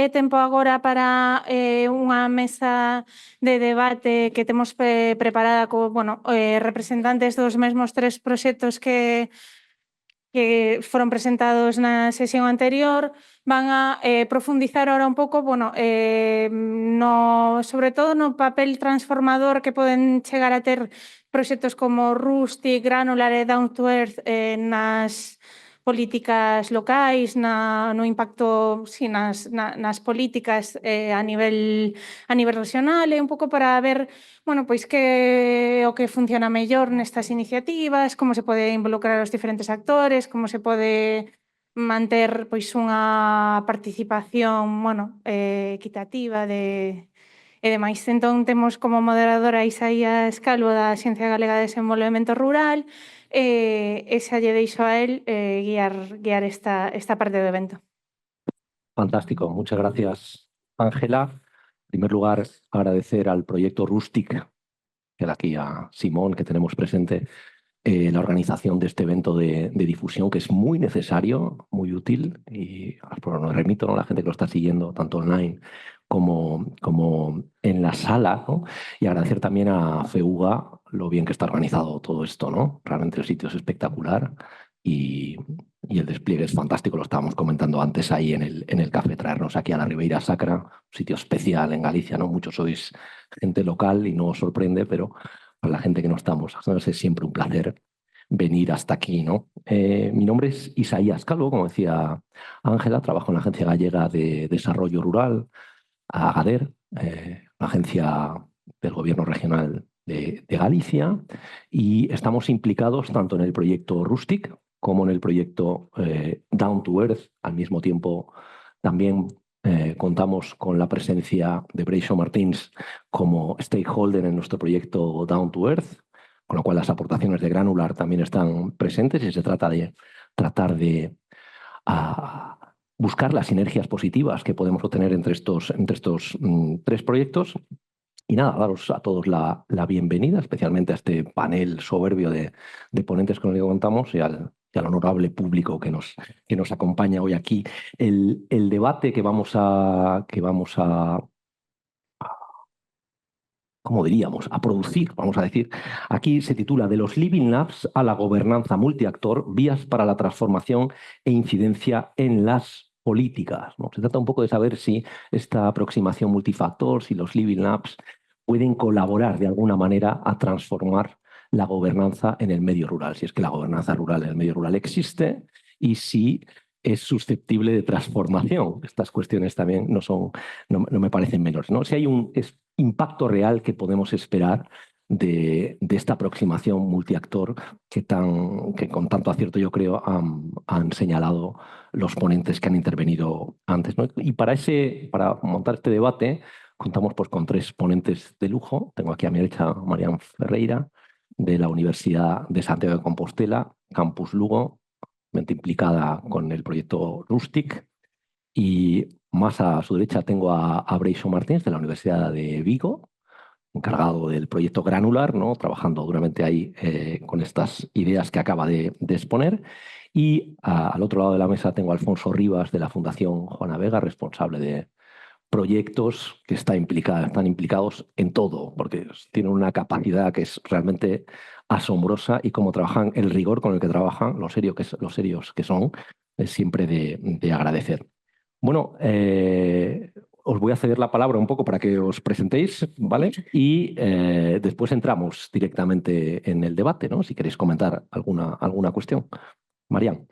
tempo agora para unha mesa de debate que temos preparada co, representantes dos mesmos 3 proxectos que foron presentados na sesión anterior. Van a profundizar ahora un pouco, sobre todo no papel transformador que poden chegar a ter proxectos como Rustic, Granular e Down to Earth nas políticas locais, no impacto nas políticas a nivel regional, e un pouco para ver que o que funciona mellor nestas iniciativas, como se pode involucrar os diferentes actores, como se pode manter unha participación equitativa e demais. Entón, temos como moderadora Isaías Calvo da Axencia Galega de Desenvolvemento Rural, e xa lle deixo a él guiar esta parte do evento. Fantástico, muchas gracias, Ángela. En primer lugar, agradecer al proyecto Rustic, y aquí a Simón, que tenemos presente, la organización de este evento de difusión, que es muy necesario, muy útil, y nos remito a la gente que lo está siguiendo, tanto online como en la sala, ¿no? Y agradecer también a FEUGA lo bien que está organizado todo esto, ¿no? Realmente el sitio es espectacular y el despliegue es fantástico, lo estábamos comentando antes ahí en el café, traernos aquí a la Ribeira Sacra, un sitio especial en Galicia, ¿no? Muchos sois gente local y no os sorprende, pero para la gente que no estamos, es siempre un placer venir hasta aquí, ¿no? Mi nombre es Isaías Calvo, como decía Ángela, trabajo en la Agencia Gallega de Desarrollo Rural, AGADER, una agencia del Gobierno Regional de Galicia, y estamos implicados tanto en el proyecto Rustic como en el proyecto Down to Earth. Al mismo tiempo, también contamos con la presencia de Breixo Martins como stakeholder en nuestro proyecto Down to Earth, con lo cual las aportaciones de Granular también están presentes y se trata de tratar de buscar las sinergias positivas que podemos obtener entre estos 3 proyectos. Y nada, daros a todos la bienvenida, especialmente a este panel soberbio de ponentes con el que contamos y al honorable público que nos acompaña hoy aquí. El debate que vamos a ¿cómo diríamos? A producir, vamos a decir. Aquí se titula De los Living Labs a la gobernanza multiactor, vías para la transformación e incidencia en las políticas, ¿no? Se trata un poco de saber si esta aproximación multifactor, si los Living Labs pueden colaborar de alguna manera a transformar la gobernanza en el medio rural, si es que la gobernanza rural en el medio rural existe y si es susceptible de transformación. Estas cuestiones también no me parecen menores, ¿no? Si hay un impacto real que podemos esperar de esta aproximación multiactor que con tanto acierto, yo creo, han señalado los ponentes que han intervenido antes, ¿no? Y para montar este debate contamos pues con 3 ponentes de lujo. Tengo aquí a mi derecha a Marian Ferreira, de la Universidad de Santiago de Compostela, Campus Lugo, implicada con el proyecto Rustic, y más a su derecha tengo a Breixo Martins, de la Universidad de Vigo, encargado del proyecto Granular, ¿no? Trabajando duramente ahí con estas ideas que acaba de exponer. Y al otro lado de la mesa tengo a Alfonso Rivas, de la Fundación Juana Vega, responsable de proyectos que están implicados en todo, porque tienen una capacidad que es realmente asombrosa, y cómo trabajan, el rigor con el que trabajan, los serios que son, es siempre de agradecer. Bueno, os voy a ceder la palabra un poco para que os presentéis, ¿vale? Y después entramos directamente en el debate, ¿no? Si queréis comentar alguna cuestión. Marian,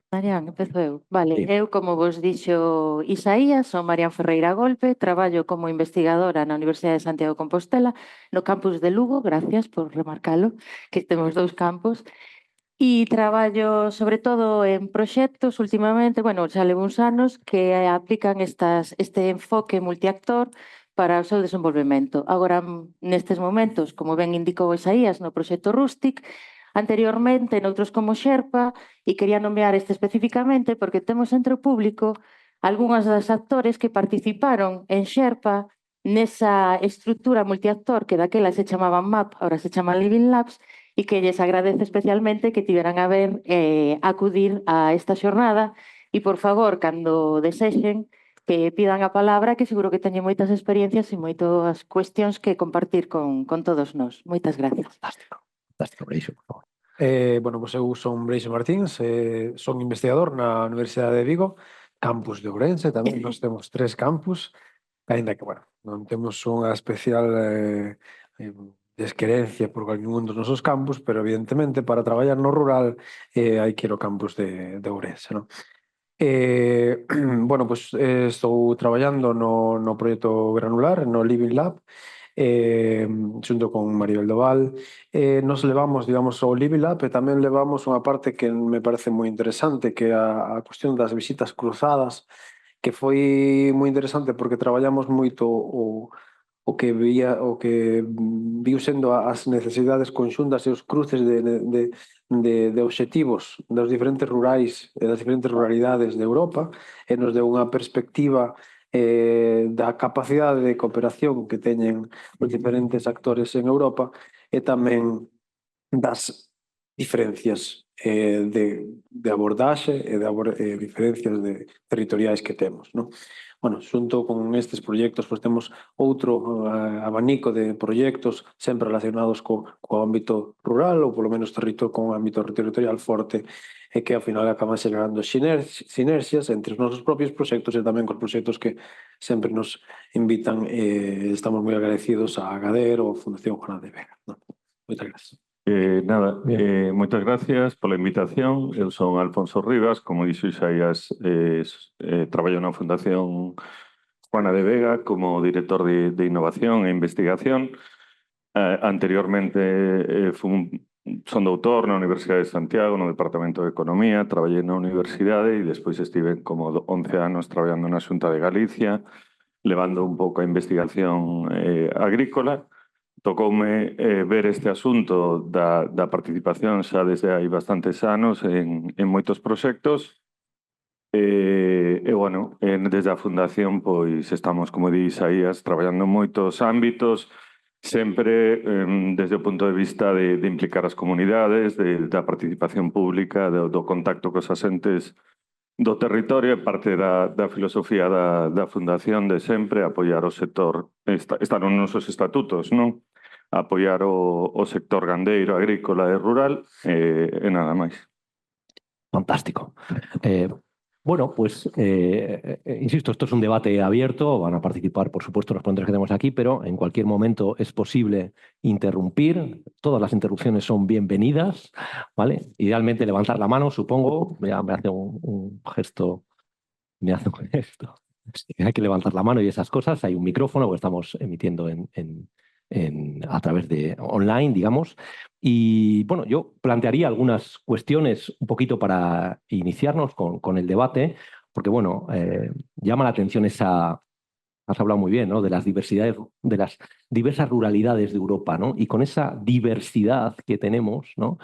empezo eu. Vale, sí. Eu, como vos dixo Isaías, son Marian Ferreira Golpe, traballo como investigadora na Universidade de Santiago de Compostela, no campus de Lugo, gracias por remarcalo, que temos 2 campus, e traballo sobre todo en proxectos últimamente, xa levo uns anos, que aplican este enfoque multiactor para o seu desenvolvemento. Agora, nestes momentos, como ben indicou Isaías, no proxecto Rustic, anteriormente noutros como Xerpa, e quería nomear este especificamente porque temos entre o público algúns dos actores que participaron en Xerpa nesa estrutura multiactor que daquela se chamaban MAP, ahora se chaman Living Labs, e que lles agradece especialmente que tiveran a ver acudir a esta xornada, e por favor, cando desexen, que pidan a palabra, que seguro que teñen moitas experiencias e moitas cuestións que compartir con todos nós. Moitas gracias. Fantástico. Fantástico, Breixo, por favor. Bueno, pois eu son Breixo Martins, son investigador na Universidade de Vigo, campus de Ourense, tamén nós temos 3 campus, aínda que, bueno, non temos unha especial desquerencia por algún dos nosos campus, pero evidentemente para traballar no rural hai que ir ao campus de Ourense, non? Bueno, pois estou traballando no proxecto granular, no Living Lab, xunto con Maribel Doval. Nos levamos, digamos, o Living Lab e tamén levamos unha parte que me parece moi interesante, que é a cuestión das visitas cruzadas, que foi moi interesante porque traballamos moito o que viu sendo as necesidades conxuntas e os cruces de obxectivos dos diferentes rurais e das diferentes ruralidades de Europa, e nos deu unha perspectiva da capacidade de cooperación que teñen os diferentes actores en Europa e tamén das diferencias de abordaxe e diferencias territoriais que temos, non? Bueno, xunto con estes proxectos, pois temos outro abanico de proxectos sempre relacionados co ámbito rural ou polo menos con ámbito territorial forte e que ao final acaban xerando sinerxias entre os nosos propios proxectos e tamén cos proxectos que sempre nos invitan e estamos moi agradecidos a Agader ou a Fundación Juana de Vega. Moitas gracias. Nada, moitas gracias pola invitación. Eu son Alfonso Rivas, como dixo Isaías, traballo na Fundación Juana de Vega como director de innovación e investigación. Anteriormente son doutor na Universidade de Santiago, no Departamento de Economía, traballei na universidade e despois estive como 11 anos traballando na Xunta de Galicia, levando un pouco a investigación agrícola. Tocoume ver este asunto da participación xa desde hai bastantes anos en moitos proxectos e bueno, desde a Fundación pois estamos, como di Isaías, traballando en moitos ámbitos, sempre desde o punto de vista de implicar as comunidades, da participación pública, do contacto cos asentes do territorio, e parte da filosofía da Fundación de sempre apoiar o sector, está nos nosos estatutos, non? Apoiar o sector gandeiro, agrícola e rural e nada máis. Fantástico. Bueno, pues, insisto, esto es un debate abierto, van a participar, por supuesto, los ponentes que tenemos aquí, pero en cualquier momento es posible interrumpir, todas las interrupciones son bienvenidas, ¿vale? Idealmente levantar la mano, supongo, ya me hace un gesto, hay que levantar la mano y esas cosas, hay un micrófono, porque estamos emitiendo a través de online, digamos. Y bueno, yo plantearía algunas cuestiones un poquito para iniciarnos con el debate, porque bueno, llama la atención esa, has hablado muy bien, ¿no? De las diversidades, de las diversas ruralidades de Europa, ¿no? Y con esa diversidad que tenemos, ¿no?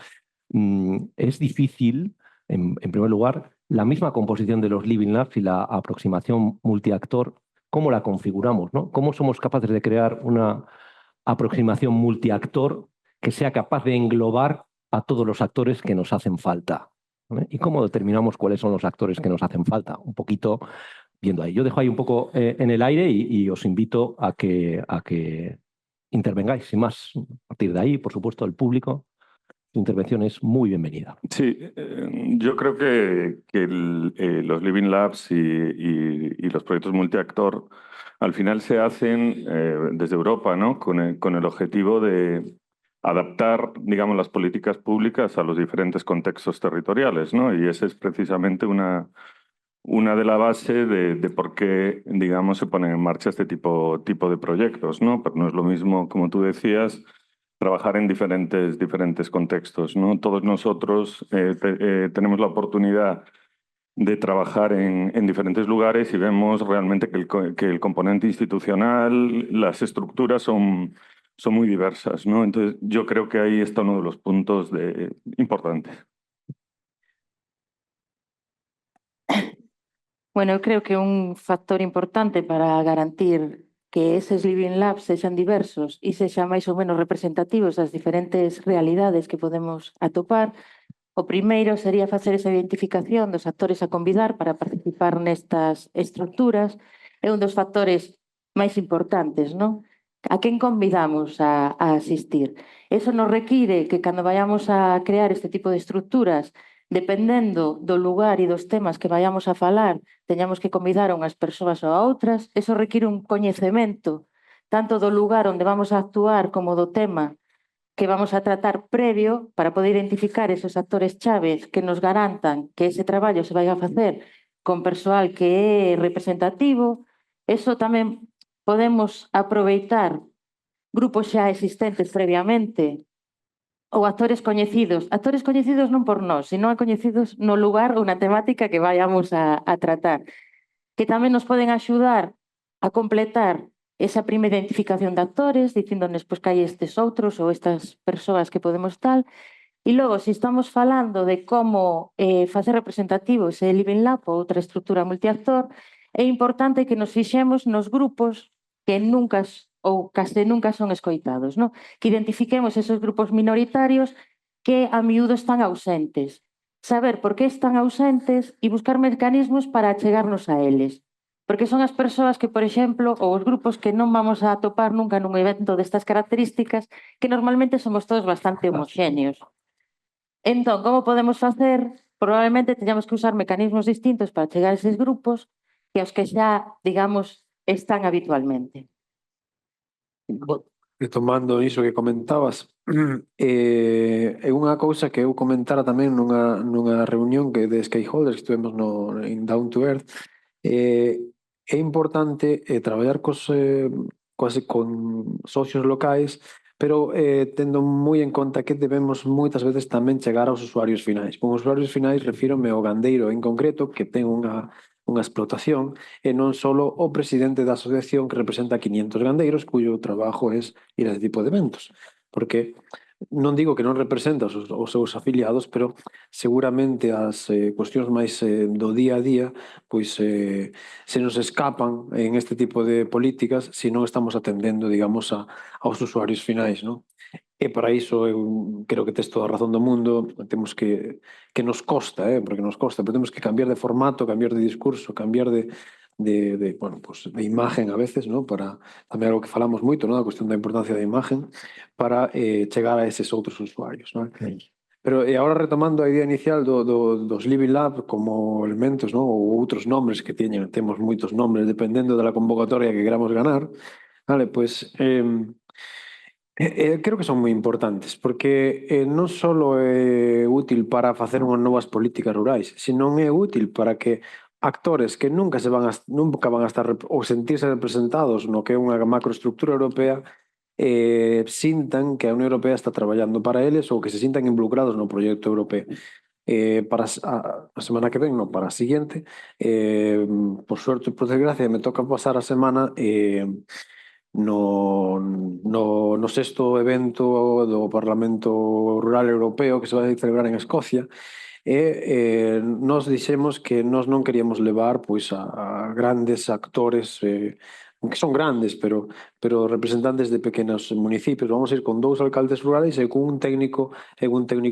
Es difícil, en primer lugar, la misma composición de los Living Labs y la aproximación multiactor, ¿cómo la configuramos, ¿no? ¿Cómo somos capaces de crear una aproximación multiactor que sea capaz de englobar a todos los actores que nos hacen falta? ¿Vale? ¿Y cómo determinamos cuáles son los actores que nos hacen falta? Un poquito viendo ahí. Yo dejo ahí un poco en el aire y os invito a que intervengáis. Sin más, a partir de ahí, por supuesto, el público, su intervención es muy bienvenida. Sí, yo creo que los Living Labs y los proyectos multiactor al final se hacen desde Europa, ¿no? Con el objetivo de adaptar, digamos, las políticas públicas a los diferentes contextos territoriales, ¿no? Y esa es precisamente una de las bases de por qué, digamos, se ponen en marcha este tipo de proyectos, ¿no? Pero no es lo mismo, como tú decías, trabajar en diferentes contextos, ¿no? Todos nosotros tenemos la oportunidad de trabajar en diferentes lugares y vemos realmente que el componente institucional, las estructuras son muy diversas, ¿no? Entonces, yo creo que ahí está uno de los puntos importantes. Bueno, eu creo que un factor importante para garantir que eses Living Labs sexan diversos e sexan máis ou menos representativos das diferentes realidades que podemos atopar O primeiro sería facer esa identificación dos actores a convidar para participar nestas estructuras. É un dos factores máis importantes, non? A quen convidamos a asistir? Eso nos require que cando vayamos a crear este tipo de estructuras, dependendo do lugar e dos temas que vayamos a falar, teñamos que convidar a unhas persoas ou a outras. Eso require un coñecemento tanto do lugar onde vamos a actuar como do tema que vamos a tratar previo para poder identificar esos actores chaves que nos garantan que ese traballo se vai a facer con persoal que é representativo. Eso tamén podemos aproveitar grupos xa existentes previamente ou actores coñecidos non por nós, sino coñecidos no lugar ou na temática que vayamos a tratar, que tamén nos poden axudar a completar esa primeira identificación de actores, dicíndonos que hai estes outros ou estas persoas que podemos tal. E logo, se estamos falando de como facer representativo ese Living Lab ou outra estructura multiactor, é importante que nos fixemos nos grupos que nunca ou case nunca son escoitados, non? Que identifiquemos esos grupos minoritarios que a miúdo están ausentes. Saber por que están ausentes e buscar mecanismos para achegarnos a eles. Porque son as persoas que, por exemplo, ou os grupos que non vamos a atopar nunca nun evento destas características, que normalmente somos todos bastante homoxéneos. Entón, como podemos facer? Probablemente teñamos que usar mecanismos distintos para chegar a eses grupos que aos que xa, digamos, están habitualmente. Retomando iso que comentabas, é unha cousa que eu comentara tamén nunha reunión que de stakeholders que estivemos en Down to Earth. É importante traballar con socios locais, pero tendo moi en conta que debemos moitas veces tamén chegar aos usuarios finais. Con usuarios finais refírome ao gandeiro en concreto, que ten unha explotación, e non só o presidente da asociación que representa 500 gandeiros, cuyo trabajo é ir a ese tipo de eventos. Porque non digo que non representa os seus afiliados, pero seguramente as cuestións máis do día a día pois se nos escapan en este tipo de políticas se non estamos atendendo, digamos, aos usuarios finais, non? E para iso eu creo que tes toda a razón do mundo, temos que nos costa, porque nos costa, pero temos que cambiar de formato, cambiar de discurso, cambiar de imagen a veces, ¿no? Para tamén algo que falamos moito, ¿no? A cuestión da importancia da imagen para chegar a eses outros usuarios, ¿no? Pero agora retomando a idea inicial dos Living Lab como elementos, ¿no? Ou outros nombres que temos moitos nombres dependendo da convocatoria que queramos ganar, vale, pois creo que son moi importantes porque non só é útil para facer unhas novas políticas rurais, sino é útil para que actores que nunca van a estar ou sentirse representados no que é unha macroestructura europea sintan que a Unión Europea está traballando para eles ou que se sintan involucrados no proxecto europeo. Para a semana que ven, non, para a seguinte, por suerte e por desgracia me toca pasar a semana no sexto evento do Parlamento Rural Europeo que se vai celebrar en Escocia. Nos dixemos que nos non queríamos levar pois a grandes actores que son grandes, pero representantes de pequenos municipios. Vamos a ir con 2 alcaldes rurales e con un técnico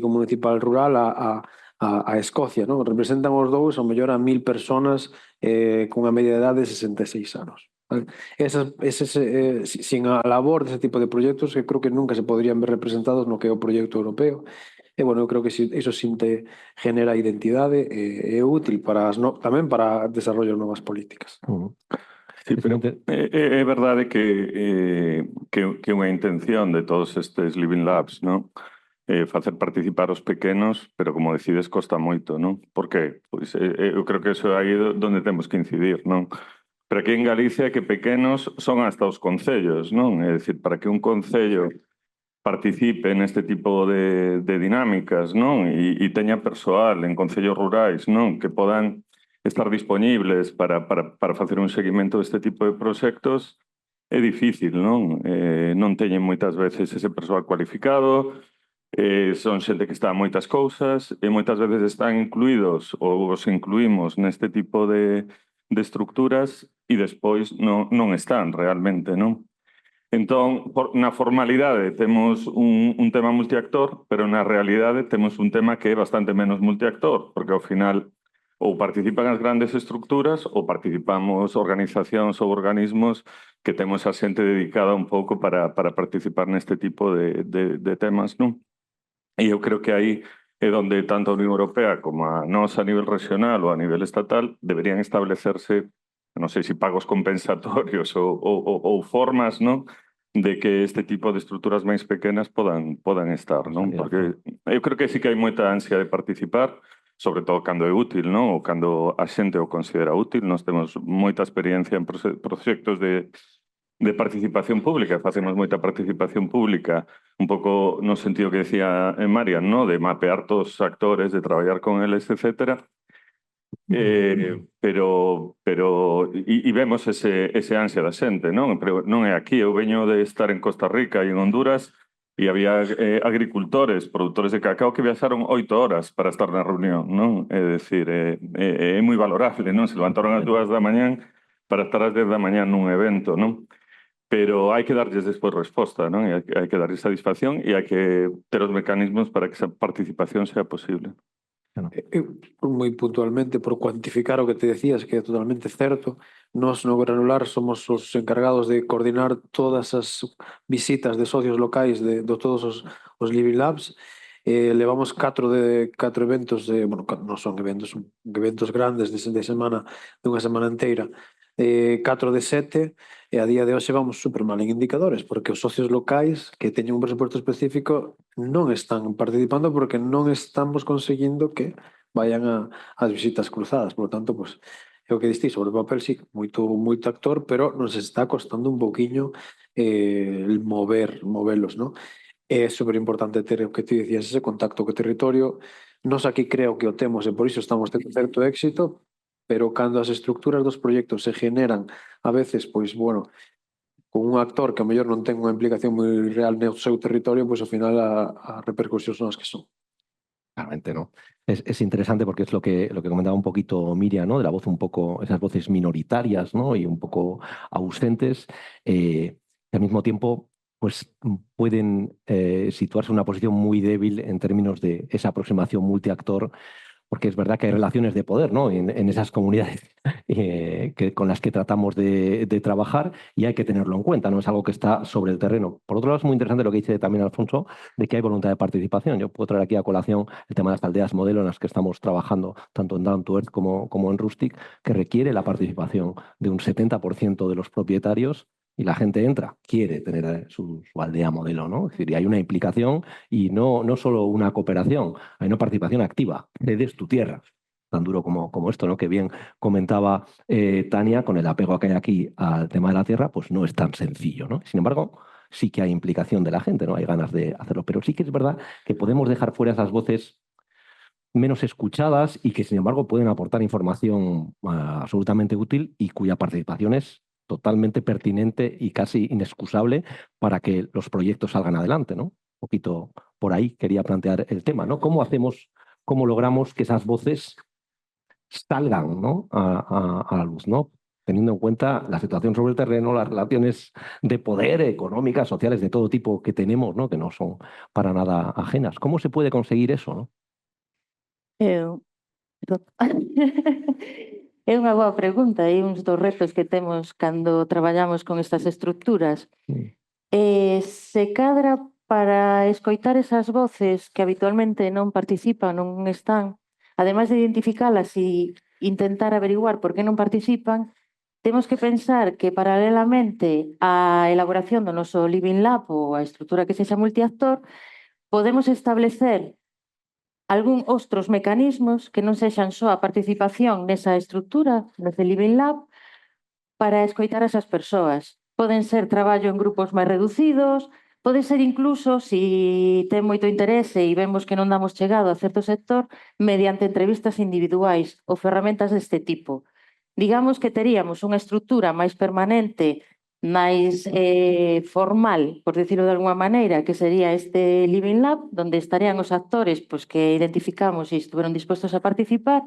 municipal rural a Escocia, non? Representan os dous ao mellor a 1000 personas cunha media de idade de 66 anos. Sin a labor dese tipo de proxectos que creo que nunca se podrían ver representados no que é o proxecto europeo. E, bueno, eu creo que iso te genera identidade e é útil tamén para desarrollo de novas políticas. Sí, pero é verdade que unha intención de todos estes Living Labs, non? Facer participar os pequenos, pero como decides costa moito, non? Por que? Pois eu creo que eso é aí onde temos que incidir, non? Pero aquí en Galicia que pequenos son hasta os concellos, non? É dicir, para que un concello participe neste tipo de dinámicas, non? E teña persoal en concellos rurais, non? Que podan estar dispoñibles para facer un seguimento deste tipo de proxectos é difícil, non? Non teñen moitas veces ese persoal cualificado, son xente que está a moitas cousas e moitas veces están incluídos ou os incluímos neste tipo de estructuras e despois non están realmente, non? Entón, na formalidade temos un tema multiactor, pero na realidade temos un tema que é bastante menos multiactor, porque ao final ou participan as grandes estructuras ou participamos organizacións ou organismos que temos a xente dedicada un pouco para participar neste tipo de temas, non? E eu creo que aí é onde tanto a Unión Europea como a nós a nivel regional ou a nivel estatal deberían establecerse, non sei se pagos compensatorios ou formas, non? De que este tipo de estruturas máis pequenas podan estar, non? Porque eu creo que sí que hai moita ansia de participar, sobre todo cando é útil, non? Ou cando a xente o considera útil. Nós temos moita experiencia en proxectos de participación pública, facemos moita participación pública, un pouco no sentido que decía Marian, ¿no? De mapear todos os actores, de traballar con eles, etcétera. Pero vemos ese ansia da xente, non? Pero non é aquí. Eu veño de estar en Costa Rica e en Honduras e había agricultores, produtores de cacao que viaxaron 8 horas para estar na reunión, non? É dicir, é moi valorable, non? Se levantaron ás 2 da mañán para estar ás 10 da mañán nun evento, non? Pero hai que darlles despois resposta, non? E hai que darlles satisfacción e hai que ter os mecanismos para que esa participación sea posible. Moi puntualmente, por cuantificar o que te decías, que é totalmente certo, nós no Granular somos os encargados de coordinar todas as visitas de socios locais de todos os Living Labs. Levamos 4 eventos, bueno, non son eventos, son eventos grandes de semana, dunha semana inteira, 4 de 7, e a día de hoxe vamos super mal en indicadores, porque os socios locais que teñen un presupuesto específico non están participando porque non estamos conseguindo que vayan ás visitas cruzadas. Por lo tanto, pues, é o que diste, sobre o papel sí, moito actor, pero nos está costando un pouquiño movelos, ¿no? É super importante ter o que ti decías, ese contacto co territorio. Nos aquí creo que o temos e por iso estamos tendo certo éxito, pero cando as estructuras dos proxectos se generan a veces, pois, bueno, con un actor que a mellor non ten unha implicación moi real no seu territorio, pois ao final a repercusións son as que son. Claramente, ¿no? Es interesante porque es lo que comentaba un poquito Miriam, ¿no? De la voz un poco, esas voces minoritarias, ¿no? Y un poco ausentes, que al mismo tiempo pues pueden situarse en una posición muy débil en términos de esa aproximación multiactor, porque es verdad que hay relaciones de poder, ¿no? En esas comunidades con las que tratamos de trabajar, y hay que tenerlo en cuenta, no es algo que está sobre el terreno. Por otro lado, es muy interesante lo que dice también Alfonso, de que hay voluntad de participación. Yo puedo traer aquí a colación el tema de las aldeas modelo en las que estamos trabajando, tanto en Down to Earth como en Rustic, que requiere la participación de un 70% de los propietarios. Y la gente entra, quiere tener su aldea modelo, ¿no? Es decir, y hay una implicación y no solo una cooperación, hay una participación activa. Cedes tu tierra, tan duro como esto, ¿no? Que bien comentaba Tania, con el apego que hay aquí al tema de la tierra, pues no es tan sencillo, ¿no? Sin embargo, sí que hay implicación de la gente, ¿no? Hay ganas de hacerlo, pero sí que es verdad que podemos dejar fuera esas voces menos escuchadas y que, sin embargo, pueden aportar información absolutamente útil y cuya participación es totalmente pertinente y casi inexcusable para que los proyectos salgan adelante, ¿no? Un poquito por ahí quería plantear el tema, ¿no? ¿Cómo logramos que esas voces salgan, ¿no? a la luz, ¿no? Teniendo en cuenta la situación sobre el terreno, las relaciones de poder, económicas, sociales, de todo tipo que tenemos, ¿no? Que no son para nada ajenas. ¿Cómo se puede conseguir eso, no? É unha boa pregunta e uns dos retos que temos cando traballamos con estas estructuras. Se cadra para escoitar esas voces que habitualmente non participan, non están, ademais de identificalas e intentar averiguar por que non participan, temos que pensar que paralelamente á elaboración do noso Living Lab ou a estrutura que sexa multiactor, podemos establecer algún outros mecanismos que non sexan só a participación nesa estrutura, nese Living Lab, para escoitar a esas persoas. Poden ser traballo en grupos máis reducidos, pode ser incluso, se ten moito interese e vemos que non damos chegado a certo sector, mediante entrevistas individuais ou ferramentas deste tipo. Digamos que teríamos unha estrutura máis permanente, máis formal, por decirlo de alguma maneira, que sería este Living Lab, donde estarían os actores que identificamos e estuveron dispostos a participar,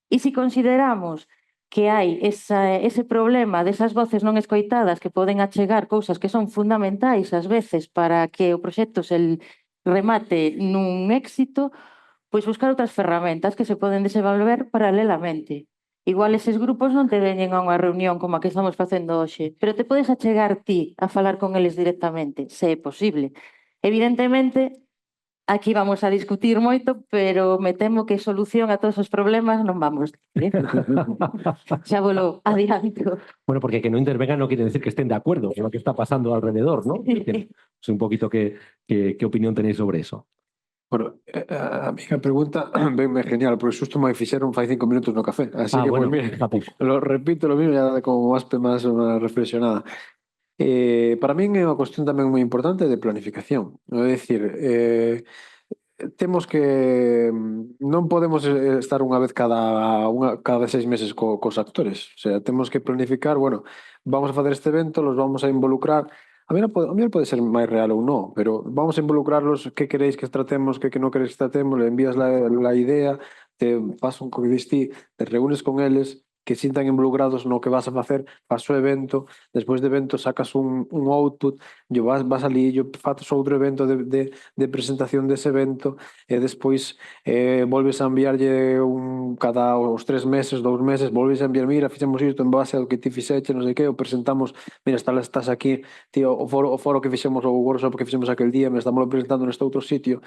e se consideramos que hai ese problema desas voces non escoitadas que poden achegar cousas que son fundamentais ás veces para que o proxecto se remate nun éxito, pois buscar outras ferramentas que se poden desenvolver paralelamente. Igual eses grupos non te veñen a unha reunión como a que estamos facendo hoxe, pero te podes achegar ti a falar con eles directamente, se é posible. Evidentemente, aquí vamos a discutir moito, pero me temo que solución a todos os problemas non vamos ter. Xa volo adianto. Bueno, porque que no intervengan no quiere decir que estén de acuerdo con lo que está pasando alrededor, ¿no? Es un poquito qué opinión tenéis sobre eso. Bueno, a miña pregunta venme genial, porque xusto me fixeron fai 5 minutos no café. Así que, bueno, pues, mira, fíjate. lo repito lo mismo, ya como más unha reflexionada. Para min é unha cuestión tamén moi importante de planificación. É dicir, temos que non podemos estar unha vez cada 6 meses cos actores. O sea, temos que planificar, bueno, vamos a facer este evento, los vamos a involucrar. A mí pode ser máis real ou non, pero vamos a involucrarlos, que queréis que tratemos, que non queréis que tratemos, le envías la idea, te fas un covidistí, te reúnes con eles, que sintan involucrados no que vas a facer, fas o evento, despois de evento sacas un output, vas ali, faz outro evento de presentación dese evento, e despois volves a enviarlle cada os 3 meses, 2 meses, volves a enviar, mira, fixemos isto en base ao que ti fixeche, non sei que, o presentamos, mira, estás aquí, tío, o foro que fixemos, o workshop que fixemos aquel día, me estamos presentando neste outro sitio.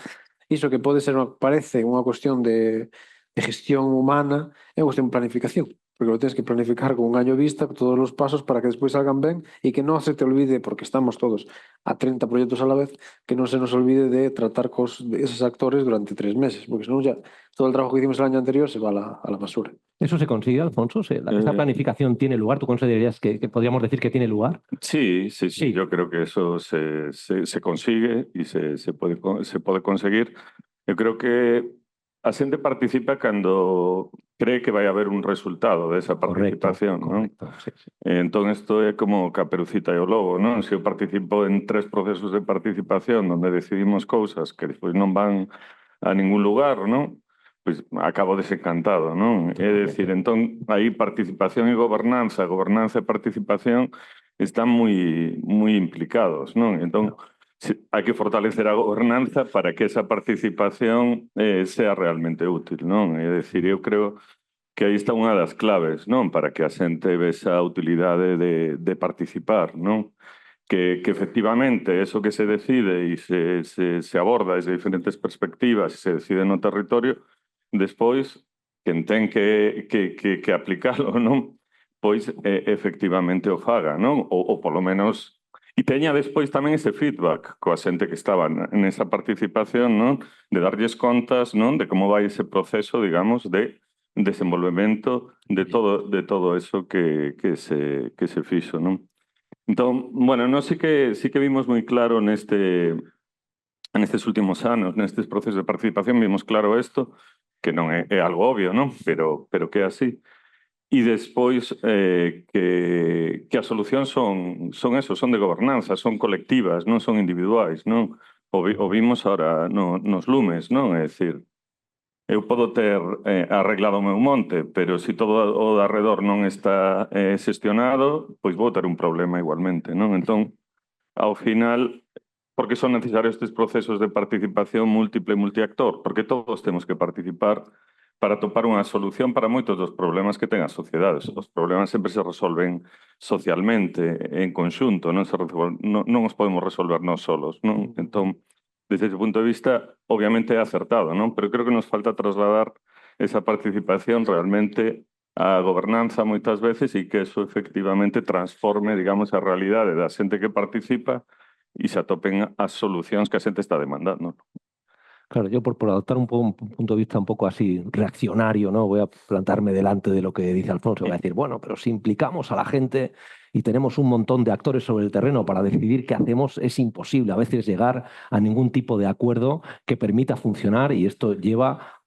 Iso que pode ser, parece unha cuestión de gestión humana, é unha cuestión de planificación, porque lo tens que planificar con un año vista, todos os pasos para que despois salgan ben e que non se te olvide, porque estamos todos a 30 proxectos a la vez, que non se nos olvide de tratar esos actores durante 3 meses, porque senón ya todo el trabajo que hicimos el año anterior se va a la basura. ¿Eso se consigue, Alfonso? ¿Esta planificación tiene lugar? ¿Tú considerarías que podríamos decir que tiene lugar? Sí. Yo creo que eso se consigue y se puede conseguir. Yo creo que a xente participa cando cree que vai haber un resultado desa participación, correcto, non? sí. Entón, isto é como Caperucita e o Lobo, non? Se eu participo en 3 procesos de participación onde decidimos cousas que despois non van a ningún lugar, non? Pois acabo desencantado, non? É dicir, entón, aí participación e gobernanza e participación están moi implicados, non? Entón, hai que fortalecer a gobernanza para que esa participación sea realmente útil, non? É dicir, eu creo que aí está unha das claves, non? Para que a xente vexa a utilidade de participar, non? Que efectivamente eso que se decide e se aborda desde diferentes perspectivas e se decide no territorio, despois, quen ten que aplicalo, non? Pois efectivamente o faga, non? Ou polo menos e teña despois tamén ese feedback coa xente que estaba nesa participación, non? De darlles contas, non? De como vai ese proceso, digamos, de desenvolvemento de todo eso que se fixo, non? Entón, bueno, nós sí que vimos moi claro nestes últimos anos, nestes procesos de participación, vimos claro isto, que non é algo obvio, non? Pero que é así. E despois que as solucións son eso, son de gobernanza, son colectivas, non son individuais, non? O vimos ahora nos lumes, non? É dicir, eu podo ter arreglado o meu monte, pero se todo o de arredor non está xestionado, pois vou ter un problema igualmente, non? Entón, ao final, por que son necesarios estes procesos de participación múltiple e multiactor? Porque todos temos que participar para topar unha solución para moitos dos problemas que ten as sociedades. Os problemas sempre se resolven socialmente, en conxunto, non os podemos resolver nós solos, non? Entón, desde ese punto de vista, obviamente é acertado, non? Pero creo que nos falta trasladar esa participación realmente a gobernanza moitas veces e que eso efectivamente transforme, digamos, a realidade da xente que participa e se atopen as solucións que a xente está demandando. Claro, yo por adoptar un punto de vista un poco así reaccionario, ¿no? Voy a plantarme delante de lo que dice Alfonso. Voy a decir, bueno, pero si implicamos a la gente y tenemos un montón de actores sobre el terreno para decidir qué hacemos, es imposible a veces llegar a ningún tipo de acuerdo que permita funcionar y esto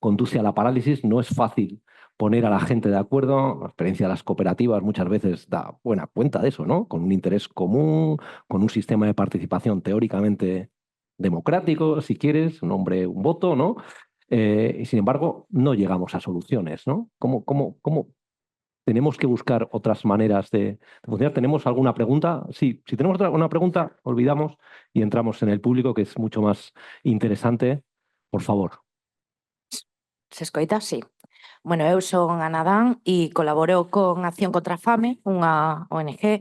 conduce a la parálisis. No es fácil poner a la gente de acuerdo. La experiencia de las cooperativas muchas veces da buena cuenta de eso, ¿no? Con un interés común, con un sistema de participación teóricamente democrático, si quieres, un hombre, un voto, ¿no? Y sin embargo, no llegamos a soluciones, ¿no? ¿Cómo tenemos que buscar otras maneras de funcionar. ¿Tenemos alguna pregunta? Sí, si tenemos una pregunta, olvidamos y entramos en el público, que es mucho más interesante. Por favor. Se escoita? Sí. Bueno, eu son Ana Dan e colaboro con Acción contra a Fame, unha ONG,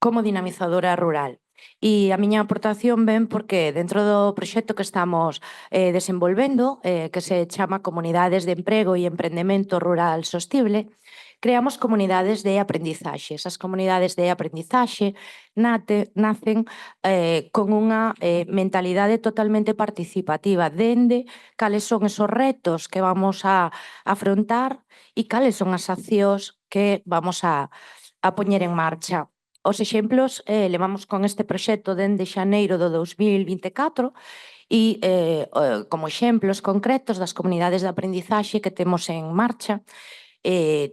como dinamizadora rural. E a miña aportación ven porque dentro do proxecto que estamos desenvolvendo, que se chama Comunidades de Emprego e Emprendemento Rural Sostible, creamos comunidades de aprendizaxe. Esas comunidades de aprendizaxe nacen con unha mentalidade totalmente participativa, dende cales son esos retos que vamos a afrontar e cales son as accións que vamos a poñer en marcha. Os exemplos levamos con este proxecto dende xaneiro do 2024 e como exemplos concretos das comunidades de aprendizaxe que temos en marcha,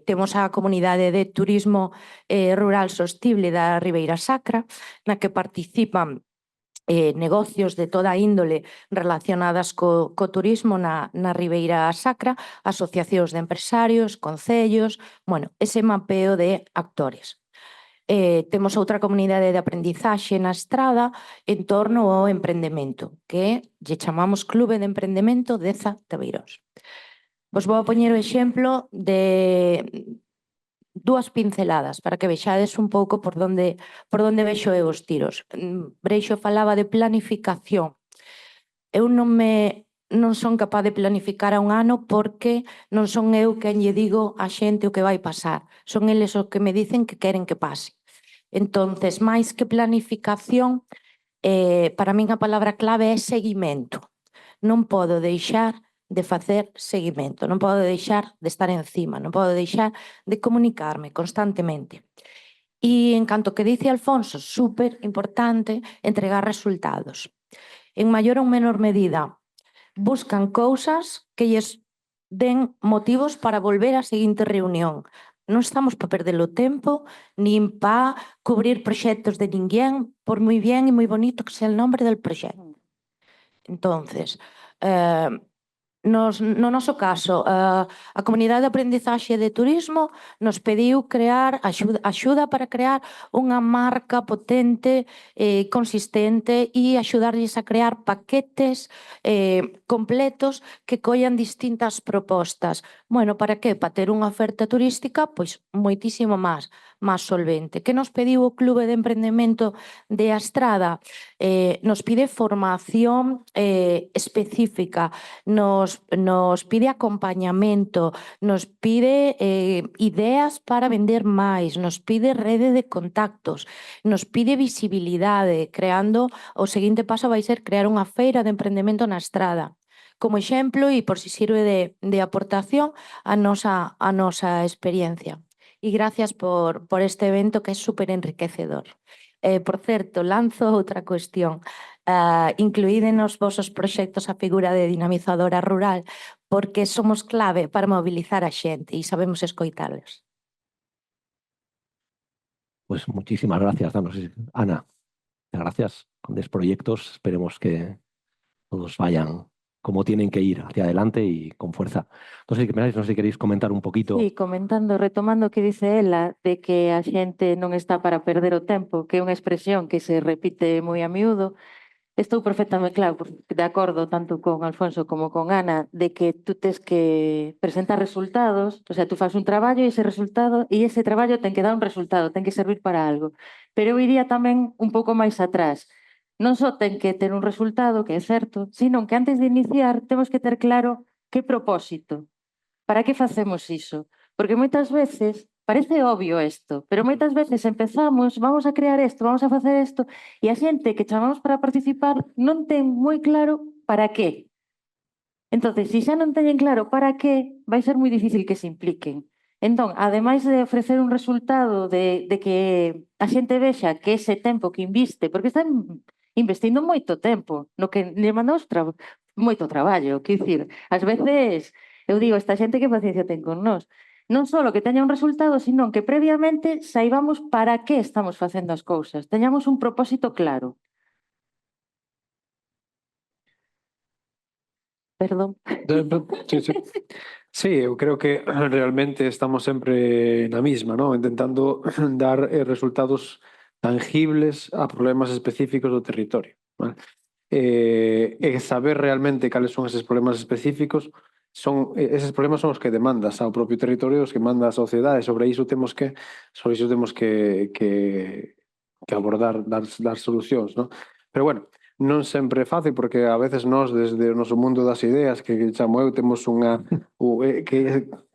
temos a comunidade de turismo rural sostible da Ribeira Sacra, na que participan negocios de toda índole relacionadas co turismo na Ribeira Sacra, asociacións de empresarios, concellos, bueno, ese mapeo de actores. Temos outra comunidade de aprendizaxe na Estrada en torno ao emprendemento, que lle chamamos Clube de Emprendemento Deza de Beirós. Vos vou a poñer o exemplo de dúas pinceladas para que vexades un pouco por onde vexo eu os tiros. Breixo falaba de planificación. Eu non son capaz de planificar a un ano porque non son eu quen lle digo a xente o que vai pasar. Son eles os que me dicen que queren que pase. Entonces, máis que planificación, para min a palabra clave é seguimento. Non podo deixar de facer seguimento, non podo deixar de estar encima, non podo deixar de comunicarme constantemente. E en canto que dice Alfonso, súper importante entregar resultados. En maior ou menor medida, buscan cousas que lles den motivos para volver á seguinte reunión. Non estamos para perder o tempo, nin para cubrir proxectos de ninguén, por moi bien e moi bonito que sea o nombre del proxecto. Entonces, no noso caso, a comunidade de aprendizaxe de turismo nos pediu crear axuda para crear unha marca potente, consistente e axudarlles a crear paquetes completos que collan distintas propostas. Bueno, para que? Para ter unha oferta turística pois moitísimo máis solvente. Que nos pediu o Clube de Emprendemento de A Estrada? Nos pide formación específica, nos pide acompañamento, nos pide ideas para vender máis, nos pide rede de contactos, nos pide visibilidade, creando, o seguinte paso vai ser crear unha feira de emprendemento na Estrada. Como exemplo, e por si sirve de aportación, a nosa experiencia. E gracias por este evento que é super enriquecedor. Por certo, lanzo outra cuestión. Incluíde nos vosos proxectos a figura de dinamizadora rural porque somos clave para mobilizar a xente e sabemos escoitalos. Pues muchísimas gracias, Ana. Gracias. Con proyectos esperemos que todos vayan como tienen que ir, hacia adelante y con fuerza. Entonces, no sé si queréis comentar un poquito. Sí, comentando, retomando o que dice ela, de que a xente non está para perder o tempo, que é unha expresión que se repite moi a miúdo. Estou perfectamente claro, de acordo tanto con Alfonso como con Ana, de que tú tes que presentar resultados, o sea, tú fas un traballo e ese resultado, e ese traballo ten que dar un resultado, ten que servir para algo. Pero eu iría tamén un pouco máis atrás. Non só ten que ter un resultado, que é certo, sino que antes de iniciar temos que ter claro que propósito. Para que facemos iso? Porque moitas veces parece obvio isto, pero moitas veces empezamos, vamos a crear isto, vamos a facer isto, e a xente que chamamos para participar non ten moi claro para qué. Entón, se xa non teñen claro para qué, vai ser moi difícil que se impliquen. Entón, ademais de ofrecer un resultado de que a xente vexa que ese tempo que inviste, porque están investindo moito tempo, no que lle mandamos moito traballo, quero dicir, ás veces, eu digo, esta xente que paciencia ten con nós, non só que teña un resultado, sino que previamente saibamos para que estamos facendo as cousas, teñamos un propósito claro. Perdón. Sí, sí. Sí, eu creo que realmente estamos sempre na misma, ¿no? Intentando dar resultados tangibles a problemas específicos do territorio, ¿vale? E saber realmente cales son eses problemas específicos eses problemas son os que demandas ao propio territorio, os que manda a sociedade, sobre iso temos que abordar, dar solucións, ¿no? Pero bueno, non sempre é fácil porque a veces nós desde o noso mundo das ideas que chamo eu temos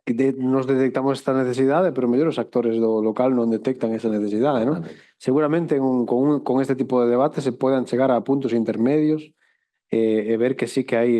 nos detectamos esta necesidade, pero mellor os actores do local non detectan esa necesidade, ¿no? Seguramente con este tipo de debates se podan chegar a puntos intermedios e ver que sí que hai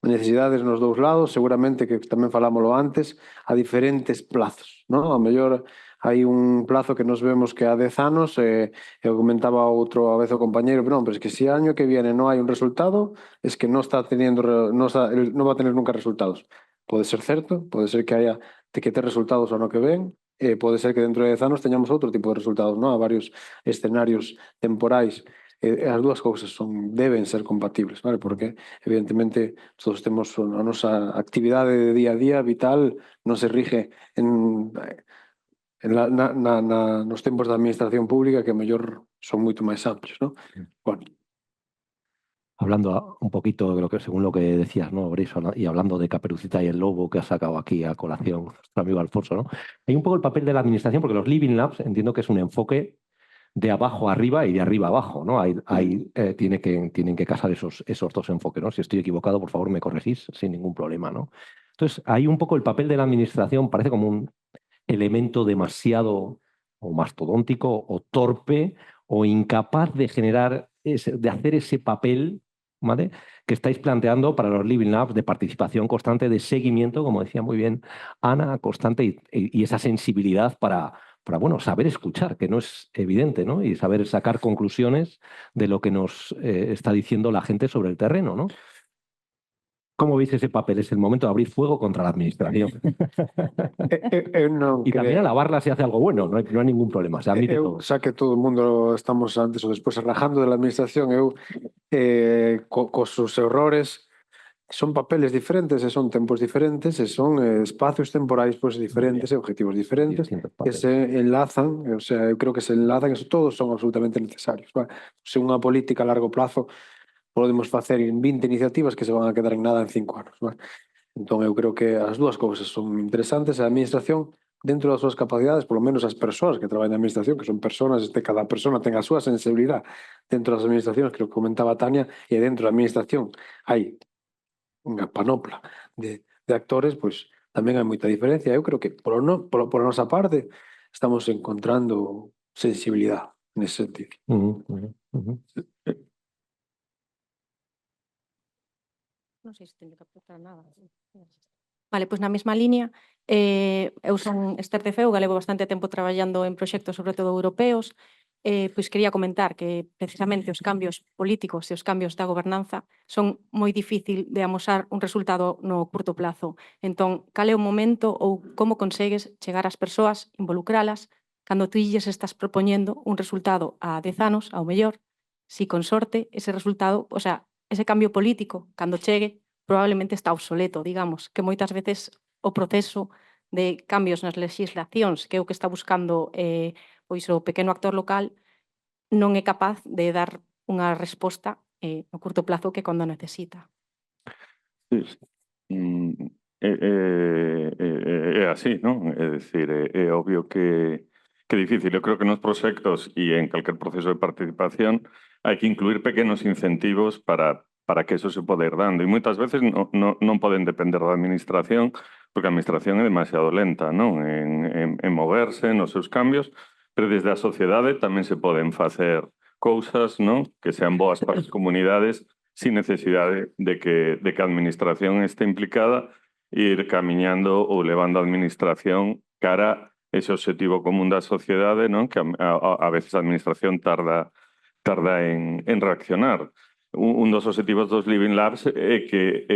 necesidades nos dous lados, seguramente que tamén falámoslo antes, a diferentes plazos, ¿no? A mellor hai un plazo que nos vemos que a 10 anos, eu comentaba outro a vez o compañeiro, pero non, pero es que si año que viene non hai un resultado, es que non va a tener nunca resultados. Pode ser certo, pode ser que haya que ter resultados ao ano que ven, pode ser que dentro de 10 anos teñamos outro tipo de resultados, ¿no? A varios escenarios temporais. As dúas cousas deben ser compatibles, vale? Porque evidentemente todos temos a nosa actividade de día a día vital non se rige nos tempos da administración pública que mellor son moito máis amplios, ¿no? Bueno. Hablando un poquito de según lo que decías, ¿no, Briso? Y hablando de Caperucita y el Lobo que ha sacado aquí a colación nuestro amigo Alfonso, ¿no? Hay un poco el papel de la administración, porque los Living Labs entiendo que es un enfoque de abajo arriba y de arriba abajo, ¿no? Tienen que casar esos dos enfoques, ¿no? Si estoy equivocado, por favor, me corregís sin ningún problema, ¿no? Entonces, ahí un poco el papel de la administración parece como un elemento demasiado o mastodóntico o torpe o incapaz de de hacer ese papel, ¿vale?, que estáis planteando para los Living Labs, de participación constante, de seguimiento, como decía muy bien Ana, constante y esa sensibilidad para bueno, saber escuchar, que no es evidente, ¿no? Y saber sacar conclusiones de lo que nos está diciendo la gente sobre el terreno, ¿no? ¿Cómo veis ese papel? Es el momento de abrir fuego contra la administración. Y también a lavarla si hace algo bueno, no hay ningún problema, se admite todo. Xa que todo o mundo estamos antes ou despois rajando de la administración, cos seus errores, son papeles diferentes e son tempos diferentes e son espacios temporais diferentes e objetivos diferentes que se enlazan, o sea, eu creo que se enlazan, todos son absolutamente necesarios. Se unha política a largo plazo podemos facer 20 iniciativas que se van a quedar en nada en 5 anos. Entón eu creo que as dúas cousas son interesantes e a administración dentro das súas capacidades, polo menos as persoas que traballan na administración, que son persoas, cada persona ten a súa sensibilidade dentro das administracións, creo que comentaba Tania, e dentro da administración hai unha panopla de actores, pois tamén hai moita diferencia. Eu creo que por a nosa parte estamos encontrando sensibilidade nese sentido. Non sei se teño que aportar nada. Vale, pois na mesma línea, eu son Esther de Feuga, levo bastante tempo traballando en proxectos, sobre todo europeos, pois quería comentar que precisamente os cambios políticos e os cambios da gobernanza son moi difícil de amosar un resultado no curto plazo. Entón, cal é o momento ou como consegues chegar ás persoas, involucralas, cando tú illes estás propoñendo un resultado a 10 anos, ao mellor, si con sorte, ese resultado, o sea, ese cambio político, cando chegue, probablemente está obsoleto, digamos, que moitas veces o proceso de cambios nas legislacións, que é o que está buscando pois o pequeno actor local, non é capaz de dar unha resposta no curto plazo que cando necesita. Sí. É así, non? É dicir, é obvio que é difícil. Eu creo que nos proxectos e en calquer proceso de participación hai que incluir pequenos incentivos para que eso se pode ir dando. E moitas veces non poden depender da administración, porque a administración é demasiado lenta, non? En moverse nos seus cambios, pero desde a sociedade tamén se poden facer cousas, non? Que sean boas para as comunidades sin necesidade de que a administración este implicada e ir camiñando ou levando a administración cara a ese objetivo común da sociedade, non? Que a veces a administración tarda en reaccionar. Un dos objetivos dos Living Labs é que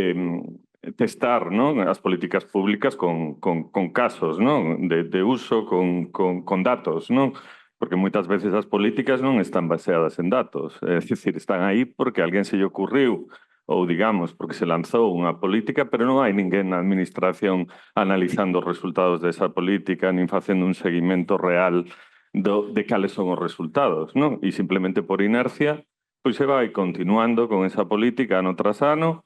testar, non, as políticas públicas con casos, non, de uso, con datos, non? Porque moitas veces as políticas non están baseadas en datos, é dicir, están aí porque a alguén se lle ocurriu ou digamos, porque se lanzou unha política, pero non hai ninguén na administración analizando os resultados desa política, nin facendo un seguimento real de cales son os resultados, non? E simplemente por inercia, pois se vai continuando con esa política ano tras ano,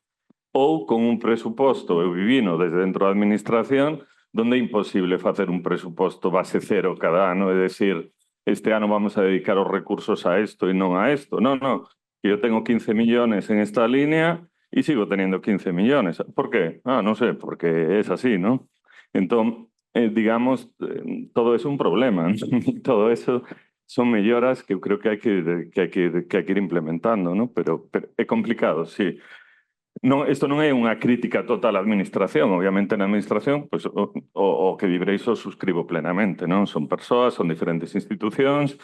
ou con un presuposto, eu vivino desde dentro da administración, donde é imposible facer un presuposto base cero cada ano, é decir, este ano vamos a dedicar os recursos a esto e non a esto. Non, non, yo tengo 15 millones en esta línea y sigo teniendo 15 millones. ¿Por qué? No sé, porque es así, ¿no? Entonces, digamos, todo es un problema. Todo eso son melloras que eu creo que hai que ir implementando, ¿no? Pero é complicado, sí. Non, isto non é unha crítica total á administración. Obviamente na administración, pois, o que vibreis o suscribo plenamente, non? Son persoas, son diferentes institucións,